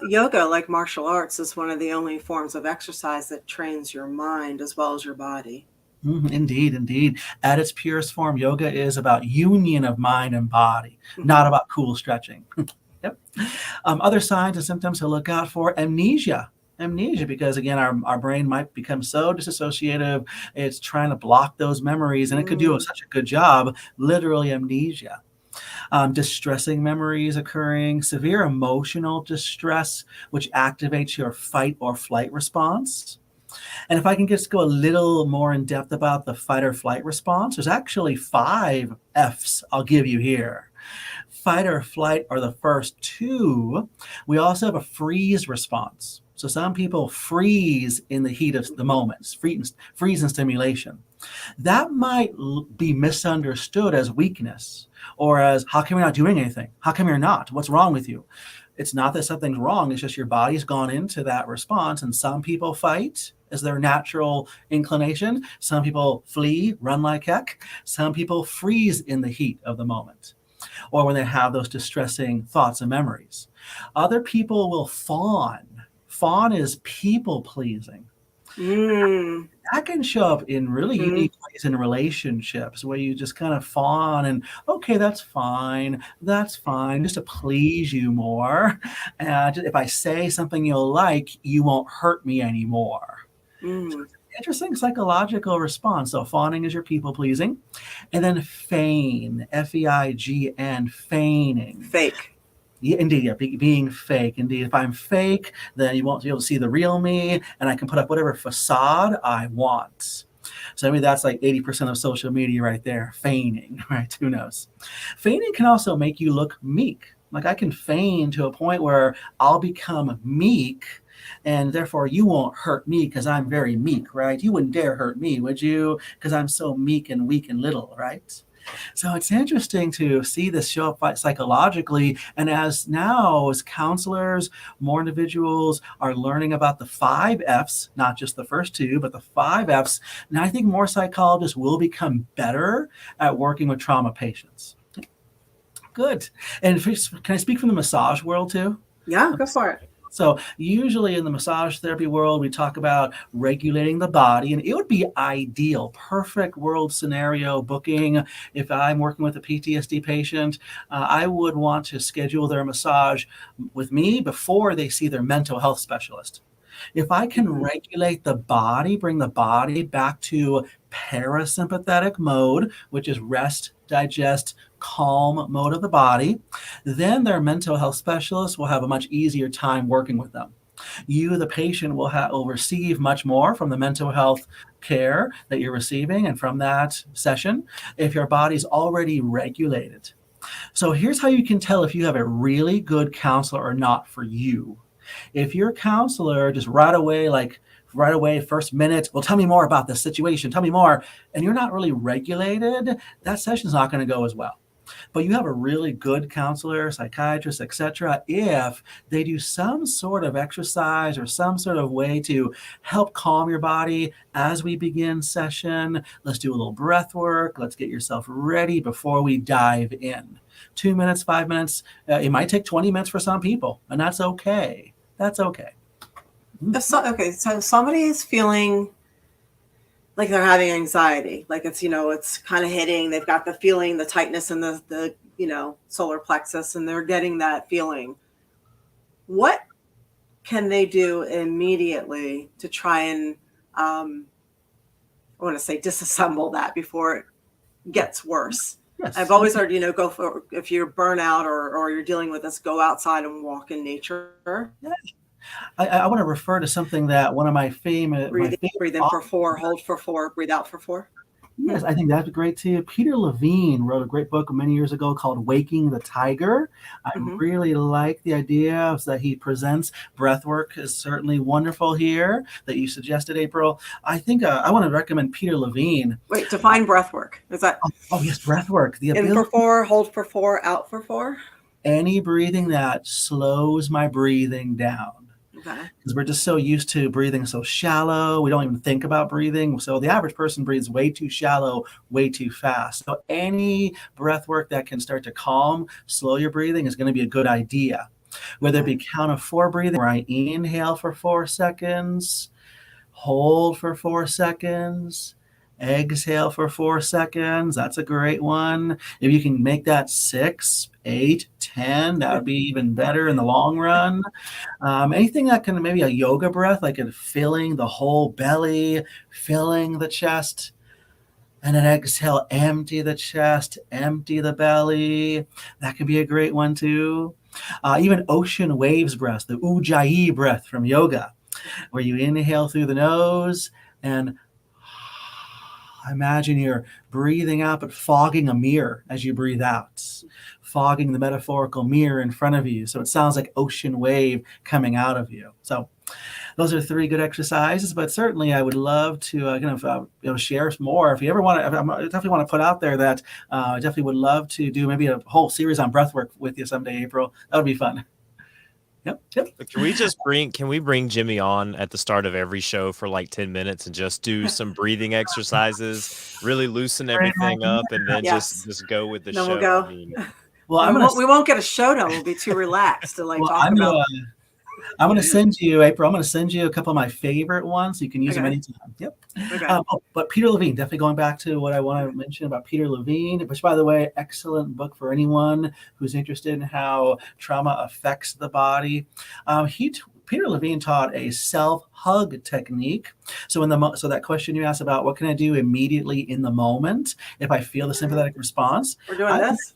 Yoga, like martial arts, is one of the only forms of exercise that trains your mind as well as your body. Indeed. At its purest form, yoga is about union of mind and body, not about cool stretching. Yep. Other signs and symptoms to look out for: amnesia, because again, our brain might become so disassociative, it's trying to block those memories, and it could do such a good job, literally amnesia. Distressing memories occurring, severe emotional distress, which activates your fight or flight response. And if I can just go a little more in depth about the fight or flight response, there's actually 5 Fs I'll give you here. Fight or flight are the first 2. We also have a freeze response. So some people freeze in the heat of the moment, freeze in stimulation. That might be misunderstood as weakness or as, how come you're not doing anything? How come you're not? What's wrong with you? It's not that something's wrong. It's just your body's gone into that response. And some people fight as their natural inclination. Some people flee, run like heck. Some people freeze in the heat of the moment, or when they have those distressing thoughts and memories. Other people will fawn. Fawn is people pleasing. That can show up in really unique ways in relationships where you just kind of fawn and, okay, that's fine, just to please you more. If I say something you'll like, you won't hurt me anymore. So it's an interesting psychological response. So fawning is your people pleasing. And then feign, F-E-I-G-N, feigning. Fake. Yeah, indeed, yeah, being fake. Indeed, if I'm fake, then you won't be able to see the real me, and I can put up whatever facade I want. So maybe that's like 80% of social media right there, feigning, right? Who knows? Feigning can also make you look meek. Like I can feign to a point where I'll become meek, and therefore you won't hurt me because I'm very meek, right? You wouldn't dare hurt me, would you? Because I'm so meek and weak and little, right? So it's interesting to see this show up psychologically. And as counselors, more individuals are learning about the 5 Fs, not just the first 2, but the 5 Fs. And I think more psychologists will become better at working with trauma patients. Good. And can I speak from the massage world too? Yeah, go for it. So usually in the massage therapy world, we talk about regulating the body, and it would be ideal, perfect world scenario booking. If I'm working with a PTSD patient, I would want to schedule their massage with me before they see their mental health specialist. If I can regulate the body, bring the body back to parasympathetic mode, which is rest, digest, calm mode of the body, then their mental health specialist will have a much easier time working with them. You, the patient, will receive much more from the mental health care that you're receiving and from that session if your body's already regulated. So here's how you can tell if you have a really good counselor or not for you. If your counselor just right away, first minute, well, tell me more about this situation, tell me more, and you're not really regulated, that session's not going to go as well. But you have a really good counselor, psychiatrist, etc. if they do some sort of exercise or some sort of way to help calm your body as we begin session. Let's do a little breath work. Let's get yourself ready before we dive in. 2 minutes, 5 minutes. It might take 20 minutes for some people, and that's okay. That's okay. So somebody is feeling like they're having anxiety, like it's, it's kind of hitting, they've got the feeling, the tightness in the solar plexus, and they're getting that feeling. What can they do immediately to try and, I want to say, disassemble that before it gets worse? Yes. I've always heard, go for, if you're burnout or you're dealing with this, go outside and walk in nature. Yeah. I want to refer to something that one of my famous... Breathe in for 4, hold for 4, breathe out for 4. Yes, I think that's great too. Peter Levine wrote a great book many years ago called Waking the Tiger. I really like the idea that he presents. Breath work is certainly wonderful here that you suggested, April. I think I want to recommend Peter Levine. Wait, define breath work. Is that... Oh yes, breath work. The in for 4, hold for 4, out for 4? Any breathing that slows my breathing down. Because we're just so used to breathing so shallow. We don't even think about breathing. So the average person breathes way too shallow, way too fast. So any breath work that can start to calm, slow your breathing is going to be a good idea. Whether it be count of 4 breathing, where I inhale for 4 seconds, hold for 4 seconds, exhale for 4 seconds. That's a great one. If you can make that 6, 8, 10, that would be even better in the long run. Anything that can, maybe a yoga breath, like filling the whole belly, filling the chest, and then exhale, empty the chest, empty the belly. That could be a great one too. Even ocean waves breath, the Ujjayi breath from yoga, where you inhale through the nose and imagine you're breathing out, but fogging a mirror as you breathe out, fogging the metaphorical mirror in front of you. So it sounds like ocean wave coming out of you. So those are 3 good exercises, but certainly I would love to share more. If you ever want to, I definitely want to put out there that I definitely would love to do maybe a whole series on breathwork with you someday, April. That would be fun. Yep. Can we bring Jimmy on at the start of every show for like 10 minutes and just do some breathing exercises, really loosen everything up, and then just go with the show? We'll go. I mean, well, we won't get a showdown. We'll be too relaxed to talk about. I'm going to send you, April. I'm going to send you a couple of my favorite ones. So you can use them anytime. Yep. Okay. But Peter Levine, definitely going back to what I want to mention about Peter Levine, which, by the way, excellent book for anyone who's interested in how trauma affects the body. Peter Levine taught a self-hug technique. So so that question you asked about what can I do immediately in the moment if I feel the sympathetic response? We're doing this.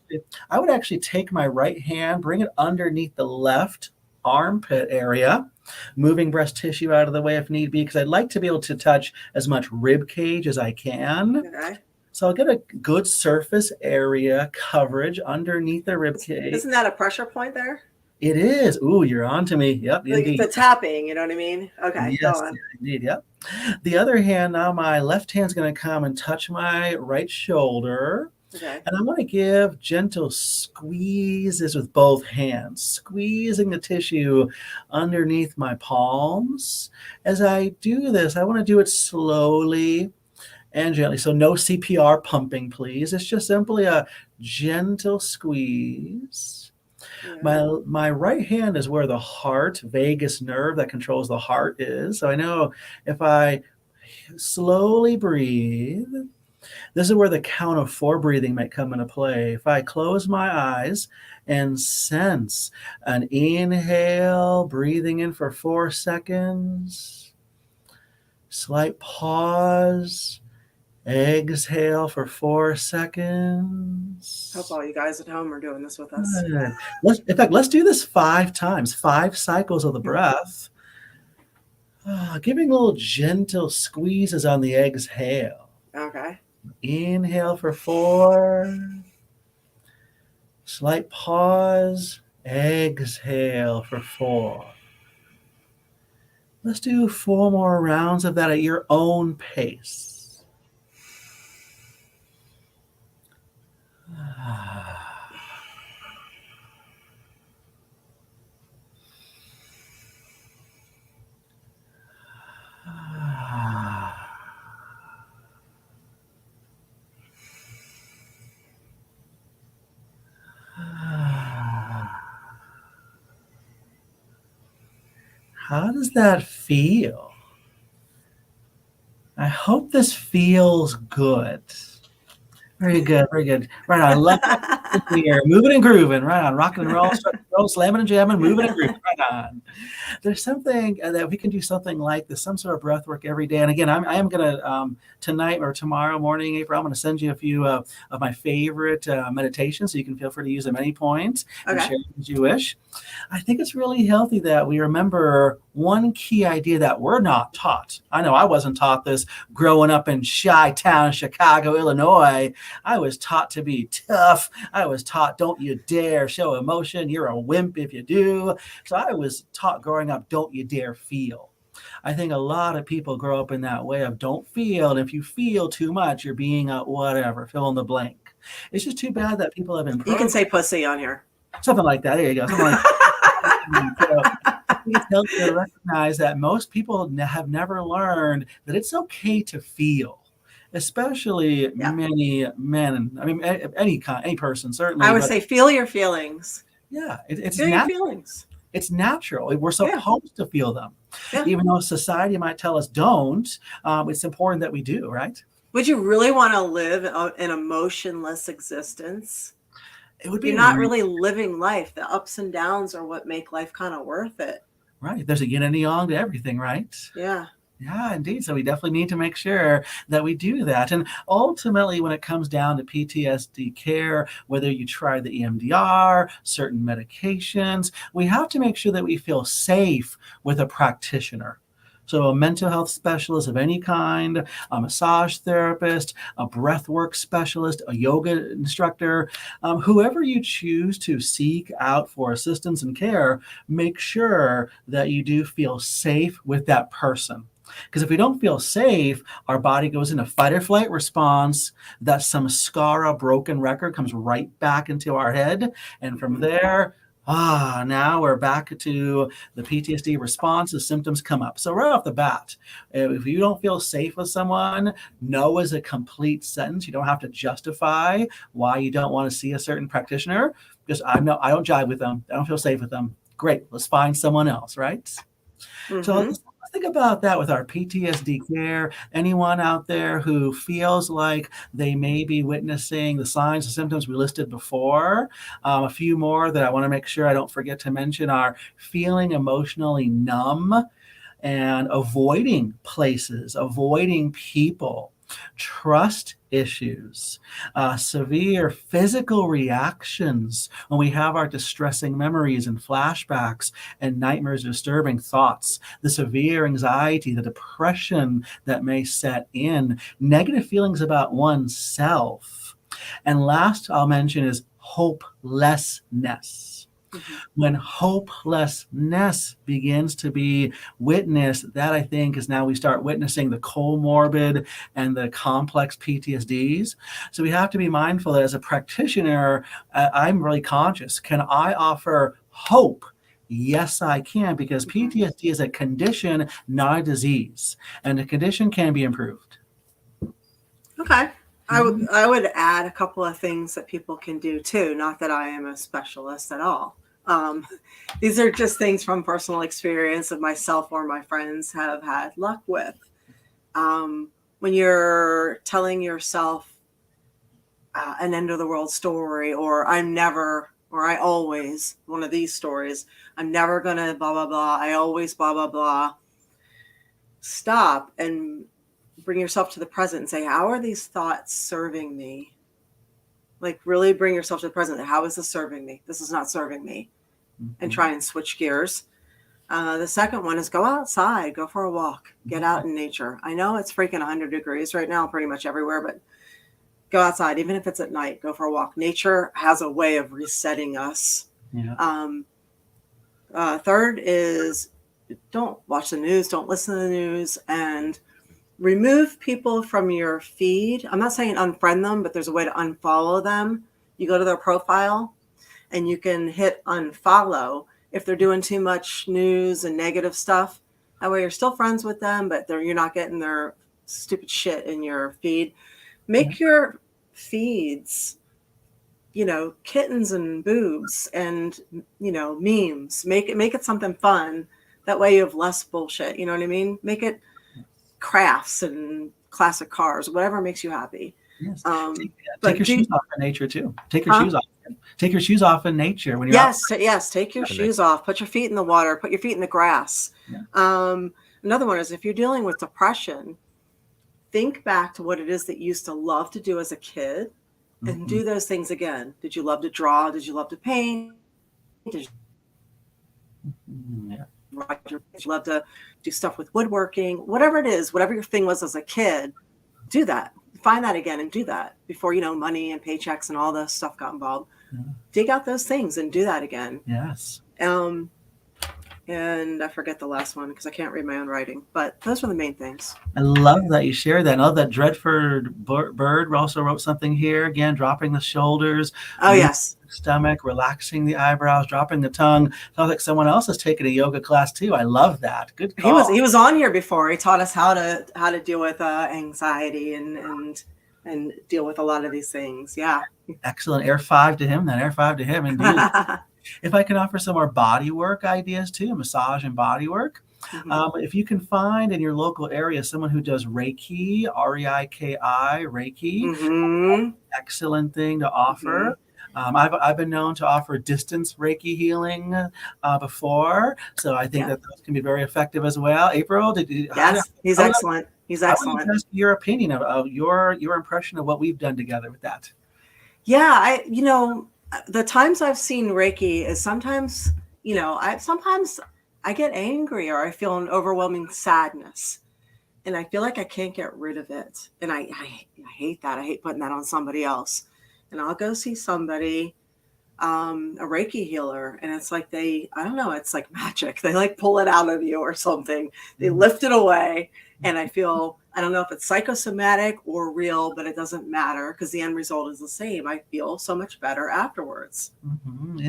I would actually take my right hand, bring it underneath the left armpit area, moving breast tissue out of the way if need be, because I'd like to be able to touch as much rib cage as I can. Okay. So I'll get a good surface area coverage underneath the rib cage. Isn't that a pressure point there? It is. Ooh, you're on to me. Yep, indeed. The tapping, you know what I mean? Okay, yes, go on. Indeed, yep. The other hand, now my left hand's going to come and touch my right shoulder. Okay. And I want to give gentle squeezes with both hands, squeezing the tissue underneath my palms. As I do this, I want to do it slowly and gently. So no CPR pumping, please. It's just simply a gentle squeeze. Yeah. My right hand is where the heart, vagus nerve that controls the heart is. So I know if I slowly breathe, this is where the count of 4 breathing might come into play. If I close my eyes and sense an inhale, breathing in for 4 seconds, slight pause, exhale for 4 seconds. Hope all you guys at home are doing this with us. Let's do this 5 times, 5 cycles of the breath. Giving little gentle squeezes on the exhale. Okay. Inhale for 4. Slight pause. Exhale for 4. Let's do 4 more rounds of that at your own pace. How does that feel? I hope this feels good. Very good, very good. Right on. Love here. Moving and grooving. Right on. Rocking and roll, slamming and jamming, moving and grooving. Right on. There's something that we can do something like this, some sort of breath work every day. And again, I am going to, tonight or tomorrow morning, April, I'm going to send you a few of my favorite meditations, so you can feel free to use them at any point and share them as you wish. I think it's really healthy that we remember one key idea that we're not taught. I know I wasn't taught this growing up in Chi-Town, Chicago, Illinois. I was taught to be tough. I was taught, don't you dare show emotion. You're a wimp if you do. So I was taught growing up, don't you dare feel. I think a lot of people grow up in that way of don't feel. And if you feel too much, you're being a whatever, fill in the blank. It's just too bad that people have been You can say pussy on here. Something like that. There you go. Something like that. So I think it's healthy to recognize that most people have never learned that it's okay to feel. Especially many men. I mean, any person, certainly. I would say feel your feelings. Yeah, it's feel your feelings. It's natural. We're supposed to feel them. Yeah. Even though society might tell us don't, it's important that we do, right? Would you really want to live an emotionless existence? It would be. You're not really living life. The ups and downs are what make life kind of worth it. Right. There's a yin and a yang to everything, right? Yeah. Yeah, indeed. So we definitely need to make sure that we do that. And ultimately, when it comes down to PTSD care, whether you try the Emdr, certain medications, we have to make sure that we feel safe with a practitioner. So a mental health specialist of any kind, a massage therapist, a breathwork specialist, a yoga instructor, whoever you choose to seek out for assistance and care, make sure that you do feel safe with that person. Because if we don't feel safe, our body goes into fight or flight response. That samskara, broken record, comes right back into our head. And from there, now we're back to the PTSD response. The symptoms come up. So right off the bat, if you don't feel safe with someone, no is a complete sentence. You don't have to justify why you don't want to see a certain practitioner. Just, I don't jive with them. I don't feel safe with them. Great. Let's find someone else, right? Mm-hmm. So let's think about that with our PTSD care. Anyone out there who feels like they may be witnessing the signs and symptoms we listed before, a few more that I want to make sure I don't forget to mention are feeling emotionally numb and avoiding places, avoiding people, trust issues, severe physical reactions when we have our distressing memories and flashbacks and nightmares, disturbing thoughts, the severe anxiety, the depression that may set in, negative feelings about oneself. And last I'll mention is hopelessness. Mm-hmm. When hopelessness begins to be witnessed, that I think is now we start witnessing the comorbid and the complex PTSDs. So we have to be mindful that as a practitioner, I'm really conscious. Can I offer hope? Yes, I can, because PTSD is a condition, not a disease, and the condition can be improved. Okay. I would add a couple of things that people can do too. Not that I am a specialist at all. These are just things from personal experience of myself or my friends have had luck with. When you're telling yourself an end of the world story, or I'm never, or I always, one of these stories, I'm never going to blah, blah, blah. I always blah, blah, blah. Stop and bring yourself to the present and say, how are these thoughts serving me? Like really bring yourself to the present. How is this serving me? This is not serving me. Mm-hmm. And try and switch gears. The second one is go outside, go for a walk, get out in nature. I know it's freaking 100 degrees right now, pretty much everywhere, but go outside, even if it's at night, go for a walk. Nature has a way of resetting us. Yeah. Third is don't watch the news, don't listen to the news, and remove people from your feed. I'm not saying unfriend them, but there's a way to unfollow them. You go to their profile and you can hit unfollow. If they're doing too much news and negative stuff, That way you're still friends with them, but you're not getting their stupid shit in your feed. Make your feeds, kittens and boobs and, memes. Make it something fun. That way you have less bullshit. You know what I mean? Make it crafts and classic cars, whatever makes you happy. Yes. But Take your shoes off in nature too. Take your shoes off. Take your shoes off in nature when you're out. Yes. Take your shoes off. Put your feet in the water. Put your feet in the grass. Yeah. Another one is if you're dealing with depression, think back to what it is that you used to love to do as a kid, and do those things again. Did you love to draw? Did you love to paint? Did you love to do stuff with woodworking? Whatever it is, whatever your thing was as a kid, do that. Find that again and do that before, money and paychecks and all this stuff got involved. Dig out those things and do that again. Yes. And I forget the last one because I can't read my own writing, but those were the main things. I love that you shared that. I love that Dreadford Bird also wrote something here. Again, dropping the shoulders. Oh, yes. Stomach, relaxing the eyebrows, dropping the tongue. Sounds like someone else has taken a yoga class too. I love that. Good call. He was on here before. He taught us how to deal with anxiety and deal with a lot of these things. Yeah. Excellent. Air 5 to him then. Air 5 to him indeed. If I can offer some more body work ideas too, massage and body work. If you can find in your local area someone who does Reiki, R-E-I-K-I, Reiki, excellent thing to offer. I've been known to offer distance Reiki healing before, so I think that those can be very effective as well. April, he's excellent. He's excellent. I would ask your opinion of your impression of what we've done together with that. Yeah, the times I've seen Reiki is sometimes, I get angry or I feel an overwhelming sadness, and I feel like I can't get rid of it, and I hate that. I hate putting that on somebody else. And I'll go see somebody, a Reiki healer, and it's like I don't know, it's like magic. They like pull it out of you or something. They lift it away, and I feel, I don't know if it's psychosomatic or real, but it doesn't matter because the end result is the same. I feel so much better afterwards,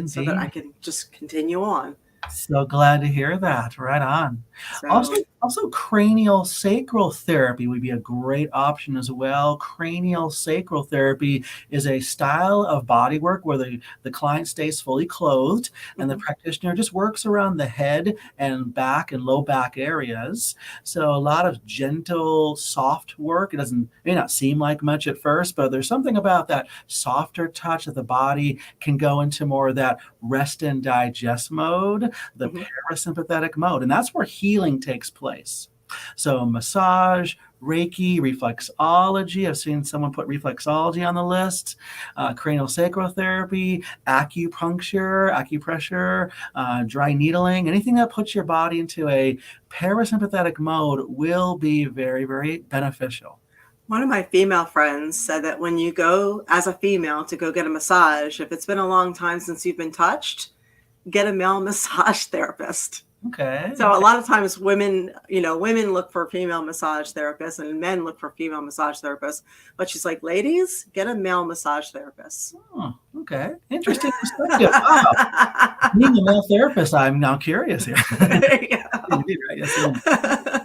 so that I can just continue on. So glad to hear that. Right on. So, also cranial sacral therapy would be a great option as well. Cranial sacral therapy is a style of body work where the client stays fully clothed and the practitioner just works around the head and back and low back areas. So a lot of gentle, soft work. It may not seem like much at first, but there's something about that softer touch that the body can go into more of that rest and digest mode, the parasympathetic mode. And that's where healing takes place. So massage, Reiki, reflexology. I've seen someone put reflexology on the list. Cranial sacral therapy, acupuncture, dry needling. Anything that puts your body into a parasympathetic mode will be very, very beneficial. One of my female friends said that when you go as a female to go get a massage, if it's been a long time since you've been touched, get a male massage therapist. Okay. So a lot of times women look for female massage therapists and men look for female massage therapists. But she's like, ladies, get a male massage therapist. Oh, okay. Interesting perspective. Wow. Being a male therapist, I'm now curious here. There you go. Yes,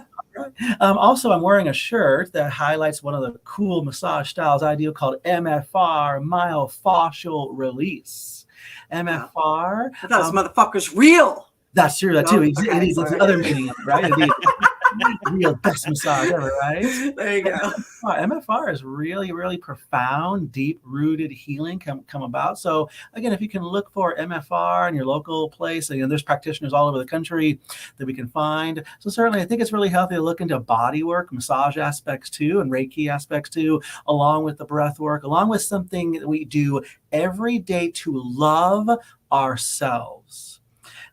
also, I'm wearing a shirt that highlights one of the cool massage styles I do called MFR, myofascial release. MFR. I thought this motherfucker's real. That's true. That too. It is the other meaning of it, right? Real best massage ever, right? There you go. MFR is really, really profound, deep-rooted healing come about. So again, if you can look for MFR in your local place, and there's practitioners all over the country that we can find. So certainly, I think it's really healthy to look into body work, massage aspects too, and Reiki aspects too, along with the breath work, along with something that we do every day to love ourselves.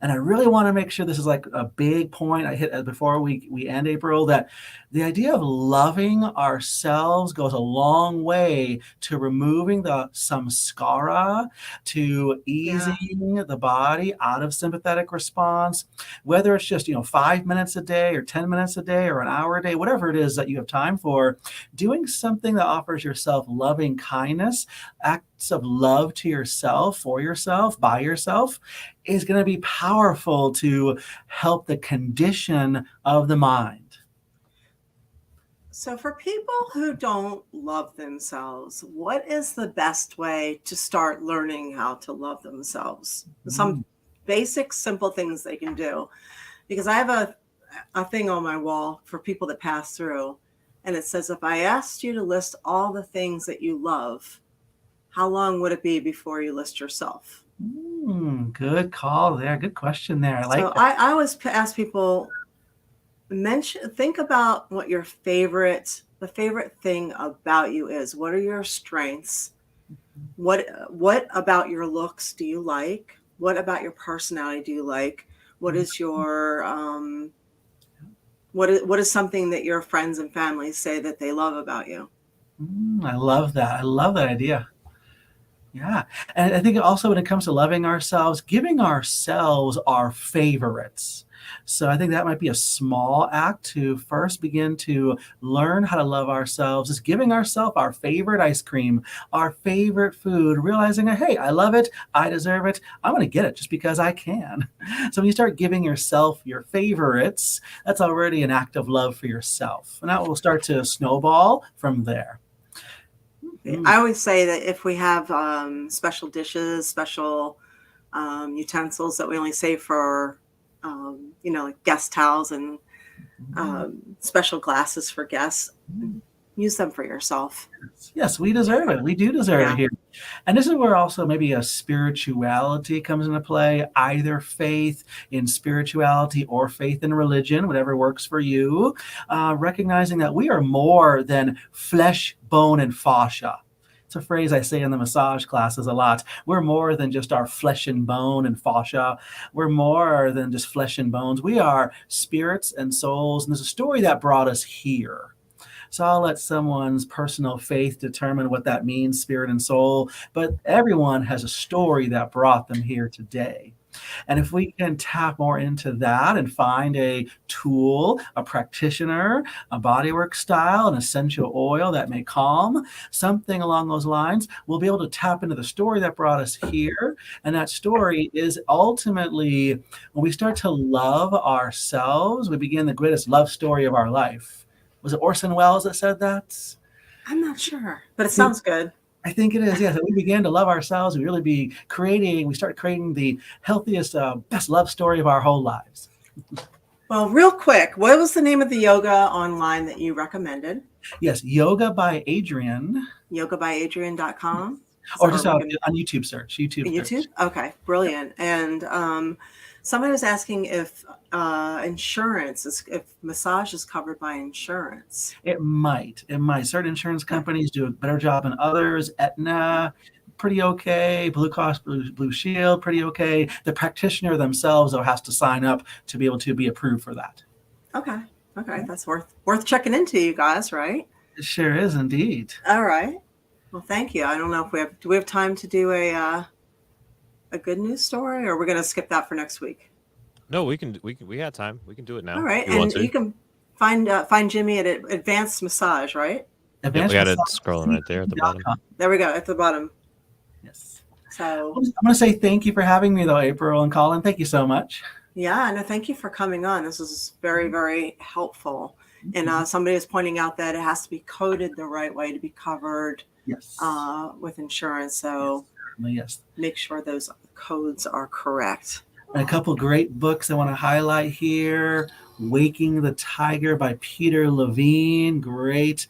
And I really want to make sure this is like a big point I hit before we end, April, that the idea of loving ourselves goes a long way to removing the samskara, to easing the body out of sympathetic response, whether it's just 5 minutes a day or 10 minutes a day or an hour a day, whatever it is that you have time for, doing something that offers yourself loving kindness, acts of love to yourself, for yourself, by yourself, is going to be powerful to help the condition of the mind. So for people who don't love themselves, what is the best way to start learning how to love themselves? Some basic, simple things they can do. Because I have a thing on my wall for people that pass through, and it says, if I asked you to list all the things that you love, how long would it be before you list yourself? Good call there. Good question there. I like So that. I always ask people, think about what the favorite thing about you is. What are your strengths? What about your looks do you like? What about your personality do you like? What is your what is something that your friends and family say that they love about you? I love that. I love that idea. Yeah. And I think also when it comes to loving ourselves, giving ourselves our favorites. So I think that might be a small act to first begin to learn how to love ourselves, is giving ourselves our favorite ice cream, our favorite food, realizing, hey, I love it, I deserve it, I'm going to get it just because I can. So when you start giving yourself your favorites, that's already an act of love for yourself. And that will start to snowball from there. I always say that if we have special dishes, special utensils that we only save for, like guest towels and special glasses for guests, use them for yourself. Yes, we deserve it. We do deserve it here. And this is where also maybe a spirituality comes into play, either faith in spirituality or faith in religion, whatever works for you, recognizing that we are more than flesh, bone, and fascia. It's a phrase I say in the massage classes a lot. We're more than just our flesh and bone and fascia. We're more than just flesh and bones. We are spirits and souls. And there's a story that brought us here. So I'll let someone's personal faith determine what that means, spirit and soul. But everyone has a story that brought them here today. And if we can tap more into that and find a tool, a practitioner, a bodywork style, an essential oil that may calm, something along those lines, we'll be able to tap into the story that brought us here. And that story is ultimately, when we start to love ourselves, we begin the greatest love story of our life. Was it Orson Welles that said that? I'm not sure, but it sounds good. I think it is, yes. We begin to love ourselves. We start creating the healthiest, best love story of our whole lives. Well, real quick, what was the name of the yoga online that you recommended? Yes, Yoga by Adrian. yogabyadrian.com? Or just on YouTube search. YouTube? Okay, brilliant. And somebody was asking if if massage is covered by insurance. It might. Certain insurance companies do a better job than others. Aetna, pretty okay. Blue Cross Blue Shield, pretty okay. The practitioner themselves, though, has to sign up to be able to be approved for that. Okay. That's worth checking into, you guys, right? It sure is indeed. All right. Well, thank you. I don't know if do we have time to do a good news story, or we're going to skip that for next week? No, we got time. We can do it now. All right. And you can find Jimmy at Advanced Massage, right? We got it scrolling right there at the bottom. There we go, at the bottom. Yes. So I'm going to say thank you for having me, though, April and Colin. Thank you so much. Yeah, no, thank you for coming on. This is very, very helpful. And somebody is pointing out that it has to be coded the right way to be covered with insurance. So yes. Make sure those codes are correct. And a couple great books I want to highlight here. Waking the Tiger by Peter Levine. Great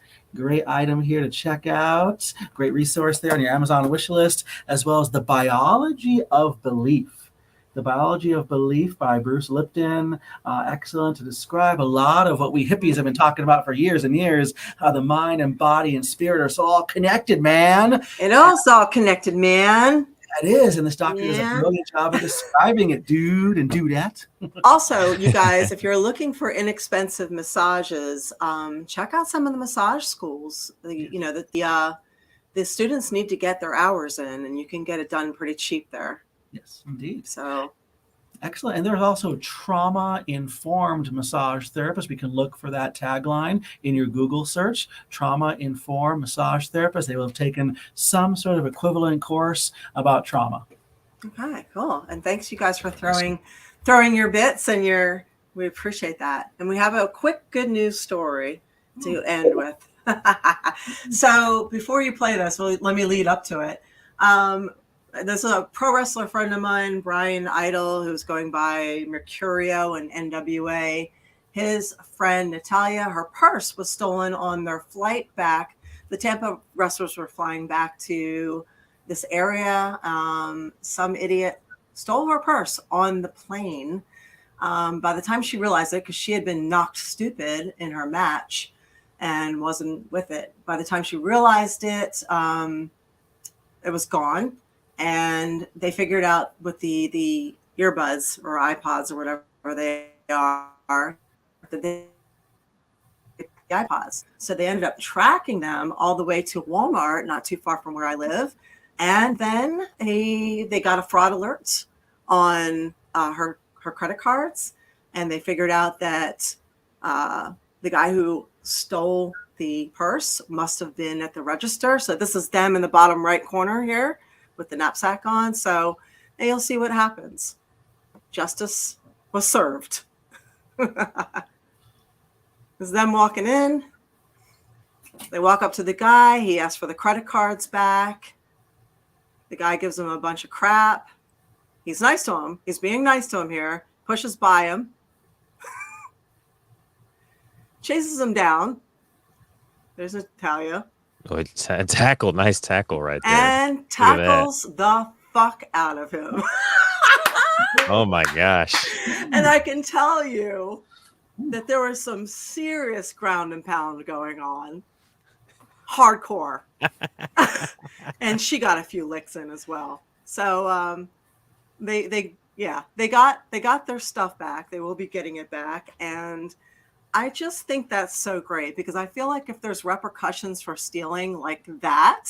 item here to check out. Great resource there on your Amazon wish list, as well as The Biology of Belief. The Biology of Belief by Bruce Lipton. Excellent to describe a lot of what we hippies have been talking about for years and years, how the mind and body and spirit are so all connected, man. It all connected, man. It is, and this doctor does a brilliant job of describing it, dude and dudette. Also, you guys, if you're looking for inexpensive massages, check out some of the massage schools. The students need to get their hours in, and you can get it done pretty cheap there. Yes, indeed. So excellent. And there's also trauma-informed massage therapists. We can look for that tagline in your Google search, trauma-informed massage therapist. They will have taken some sort of equivalent course about trauma. Okay, cool. And thanks you guys for throwing your bits and we appreciate that. And we have a quick good news story to end with. So before you play this, let me lead up to it. There's a pro wrestler friend of mine, Brian Idol, who's going by Mercurio and NWA. His friend Natalia, her purse was stolen on their flight back. The Tampa wrestlers were flying back to this area. Some idiot stole her purse on the plane. By the time she realized it, because she had been knocked stupid in her match and wasn't with it. By the time she realized it, it was gone. And they figured out with the earbuds or iPods or whatever they are, that they the iPods. So they ended up tracking them all the way to Walmart, not too far from where I live. And then they got a fraud alert on her credit cards. And they figured out that the guy who stole the purse must have been at the register. So this is them in the bottom right corner here with the knapsack on. So you'll see what happens. Justice was served. It's them walking in. They walk up to the guy. He asks for the credit cards back. The guy gives him a bunch of crap. He's nice to him. He's being nice to him here. Pushes by him. Chases him down. There's Natalia. Oh, tackle. Nice tackle right there. And tackles the fuck out of him. Oh my gosh. And I can tell you that there was some serious ground and pound going on. Hardcore. And she got a few licks in as well. So they got their stuff back. They will be getting it back. And I just think that's so great because I feel like if there's repercussions for stealing like that,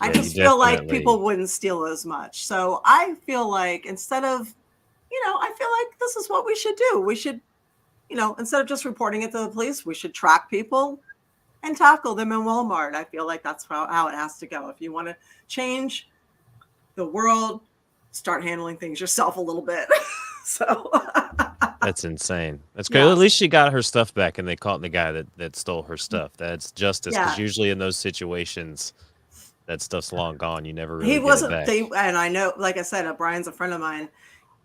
I just feel like people wouldn't steal as much. So I feel like instead of, I feel like this is what we should do. We should, instead of just reporting it to the police, we should track people and tackle them in Walmart. I feel like that's how it has to go. If you want to change the world, start handling things yourself a little bit. So that's insane. That's great. Yeah. At least she got her stuff back and they caught the guy that stole her stuff. That's justice. Because usually in those situations, that stuff's long gone. You never really get it back. And I know, like I said, Brian's a friend of mine.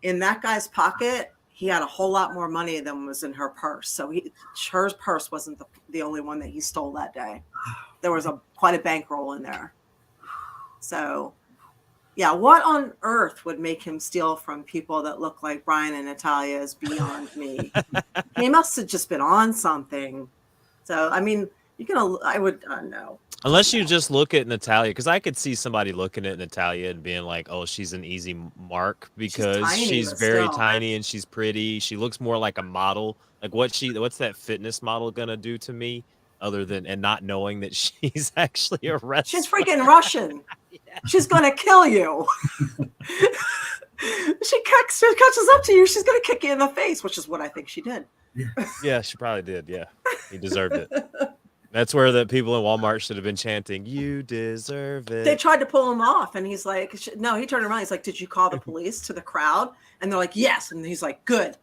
In that guy's pocket, he had a whole lot more money than was in her purse. So her purse wasn't the only one that he stole that day. There was quite a bankroll in there. So, yeah, what on earth would make him steal from people that look like Brian and Natalia is beyond me. He must have just been on something. So, I mean, I would know. Unless you just look at Natalia, because I could see somebody looking at Natalia and being like, oh, she's an easy mark because she's very tiny and she's pretty. She looks more like a model. Like what's that fitness model gonna do to me other than and not knowing that she's actually a wrestler? She's freaking Russian. Yeah. She's gonna kill you. She catches up to you. She's gonna kick you in the face, which is what I think she did. Yeah, she probably did. Yeah, he deserved it. That's where the people in Walmart should have been chanting, "You deserve it." They tried to pull him off, and he's like, "No." He turned around. He's like, "Did you call the police?" To the crowd, and they're like, "Yes." And he's like, "Good."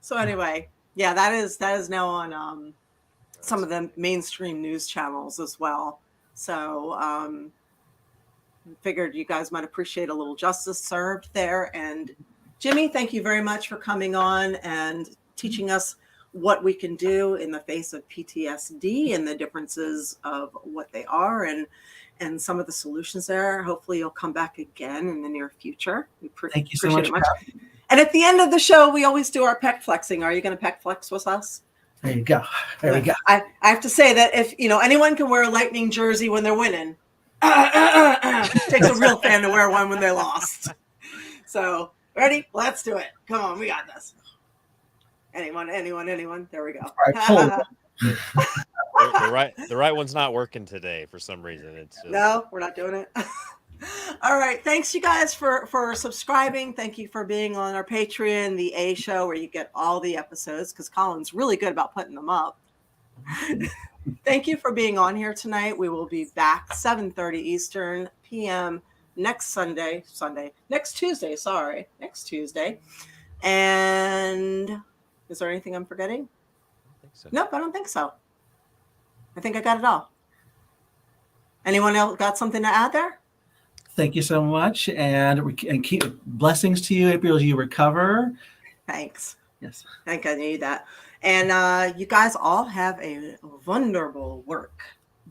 So anyway, yeah, that is now on some of the mainstream news channels as well. So figured you guys might appreciate a little justice served there. And Jimmy, thank you very much for coming on and teaching us what we can do in the face of PTSD and the differences of what they are and some of the solutions there. Hopefully you'll come back again in the near future. Thank you so much. And at the end of the show, we always do our pec flexing. Are you going to pec flex with us? There you go. There we go. I have to say that if anyone can wear a Lightning jersey when they're winning, takes a real fan to wear one when they lost. So ready? Let's do it. Come on, we got this. Anyone. There we go. The right one's not working today for some reason. It's just... No, we're not doing it. All right. Thanks you guys for subscribing. Thank you for being on our Patreon, the A Show, where you get all the episodes because Colin's really good about putting them up. Thank you for being on here tonight. We will be back 7:30 Eastern PM next next Tuesday. Next Tuesday. And is there anything I'm forgetting? I think so. Nope, I don't think so. I think I got it all. Anyone else got something to add there? Thank you so much, and keep blessings to you, April, as you recover. Thanks. Yes. I think I need that. And you guys all have a wonderful work.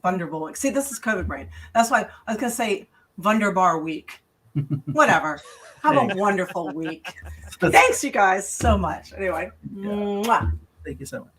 Wonderful week. See, this is COVID brain. That's why I was going to say wunderbar week. Whatever. Have a wonderful week. Thanks, you guys, so much. Anyway. Yeah. Thank you so much.